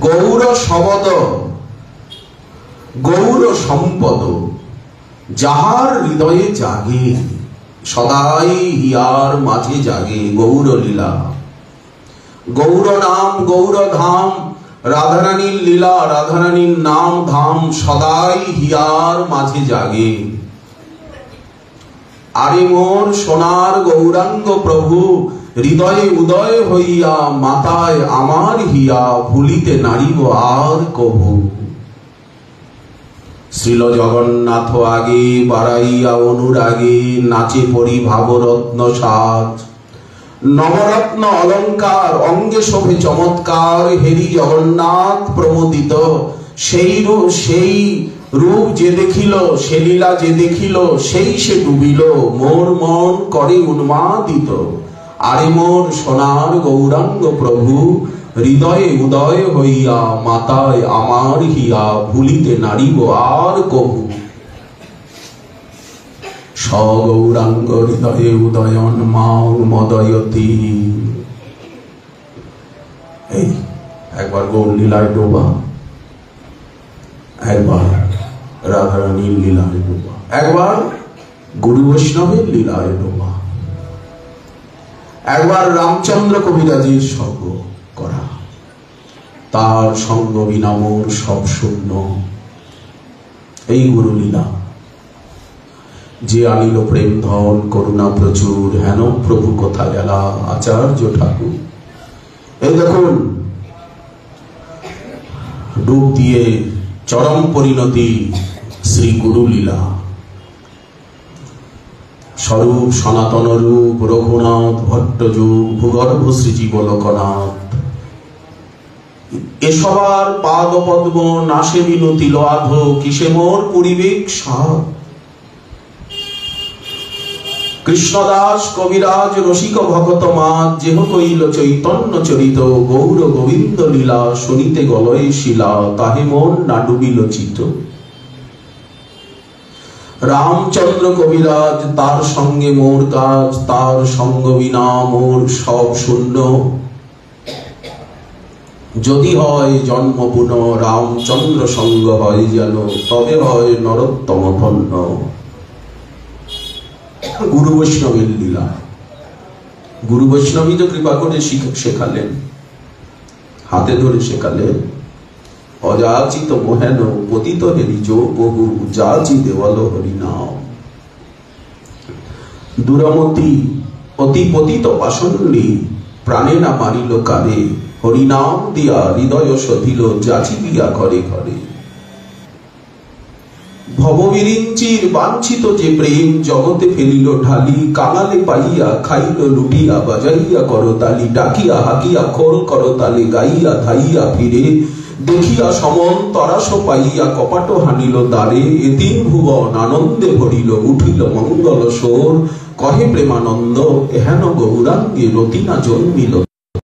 A: গৌর শবদ গৌর সম্পদ যাহার হৃদয়ে জাগে, সদাই হিয়ার মাঝে জাগে গৌর লীলা। গৌর নাম গৌর ধাম, রাধারানীর লীলা, রাধারানীর নাম ধাম সদাই হিয়ার মাঝে জাগে। আরে মোর সোনার গৌরাঙ্গ প্রভু, হৃদয়ে উদয় হইয়া মাতায় আমার হিয়া, ভুলিতে নারিব আর কভু। শ্রীল জগন্নাথ আগে বাড়াইয়া অনুরাগে, নাচে পরি ভাবরত্ন সাজ, নবরত্ন অলঙ্কার অঙ্গে শোভে চমৎকার, হেরি জগন্নাথ প্রমোদিত। সেই রূপ যে দেখিল, সে লীলা যে দেখিল, সেই সে ডুবিল, মোর মন করে উন্মাদিত। আরে মোর সোনার গৌরাঙ্গ প্রভু, হৃদয়ে উদয় হইয়া মাতায় আমার হিয়া, ভুলিতে নারিব আর কভু। সগৌরাঙ্গ হৃদয়ে উদয়ন মাং মদয়তি। এই একবার গৌর লীলায় ডোবা, একবার রাধারানীর লীলায় ডোবা, একবার গুরু বৈষ্ণবের লীলায় ডোবা, একবার রামচন্দ্র কবিরাজের সঙ্গ করা, তার সঙ্গ বিনা মোর সব শূন্য। এই গুরু লীলা। যে আনিল প্রেম ধন করুণা প্রচুর, হেন প্রভু কোথা গেলা আচার্য ঠাকুর। এই দেখুন ডুব দিয়ে চরম পরিণতি শ্রী গুরু লীলা। স্বরূপ সনাতন রূপ রঘুনাথ ভট্টযুগ ভূগর্ভ শ্রীজীব লোকনাথ, এসবার পাদ পদ্ম নাশে বিনতি লোয়াধ, কিসে মোর পরিবেক সাধ। কৃষ্ণদাস কবিরাজ রসিক ভগত মাত, যেহ কইল চৈতন্য চরিত, গৌর গোবিন্দ লীলা শুনিতে গলয়ে শিলা, তাহে মন না ডুবিল চিত। রামচন্দ্র কবিরাজ তার সঙ্গে মোর কাজ, তার সঙ্গ বিনা মোর সব শূন্য। যদি হয় জন্ম পুনঃ রামচন্দ্র সঙ্গ হয় যেন, তবে হয় নরোত্তম ধন্য। গুরু বৈষ্ণবের লীলা, গুরু বৈষ্ণবী তো কৃপা করে শেখালেন, হাতে ধরে শেখালেন। অযাচিত মোহেন পতিত হেরিজ বহু, যাচি দেওয়াল হরিনাম। দুরমতি অতি পতিত পাশন্ডী, প্রাণে না মারিল কারে, হরিনাম দিয়া হৃদয় সধিল, যাচি দিয়া ঘরে ঘরে। ভববিরিঞ্চির বাঞ্ছিত যে প্রেম, জগতে ফেলিল ঢালি, কাঙালে পাইয়া খাইল লুটিয়া, বাজাইয়া করতালি, ডাকিয়া হাকিয়া খোল করতালি, গাইয়া ধাইয়া ফিরে, দেখিয়া সমন তরাস পাইয়া কপাট হানিল দ্বারে। এ তিন ভুবন আনন্দে ভরিল, উঠিল মঙ্গল সোর, কহে প্রেমানন্দ এহেন গৌরাঙ্গে রতিনা জন্মিল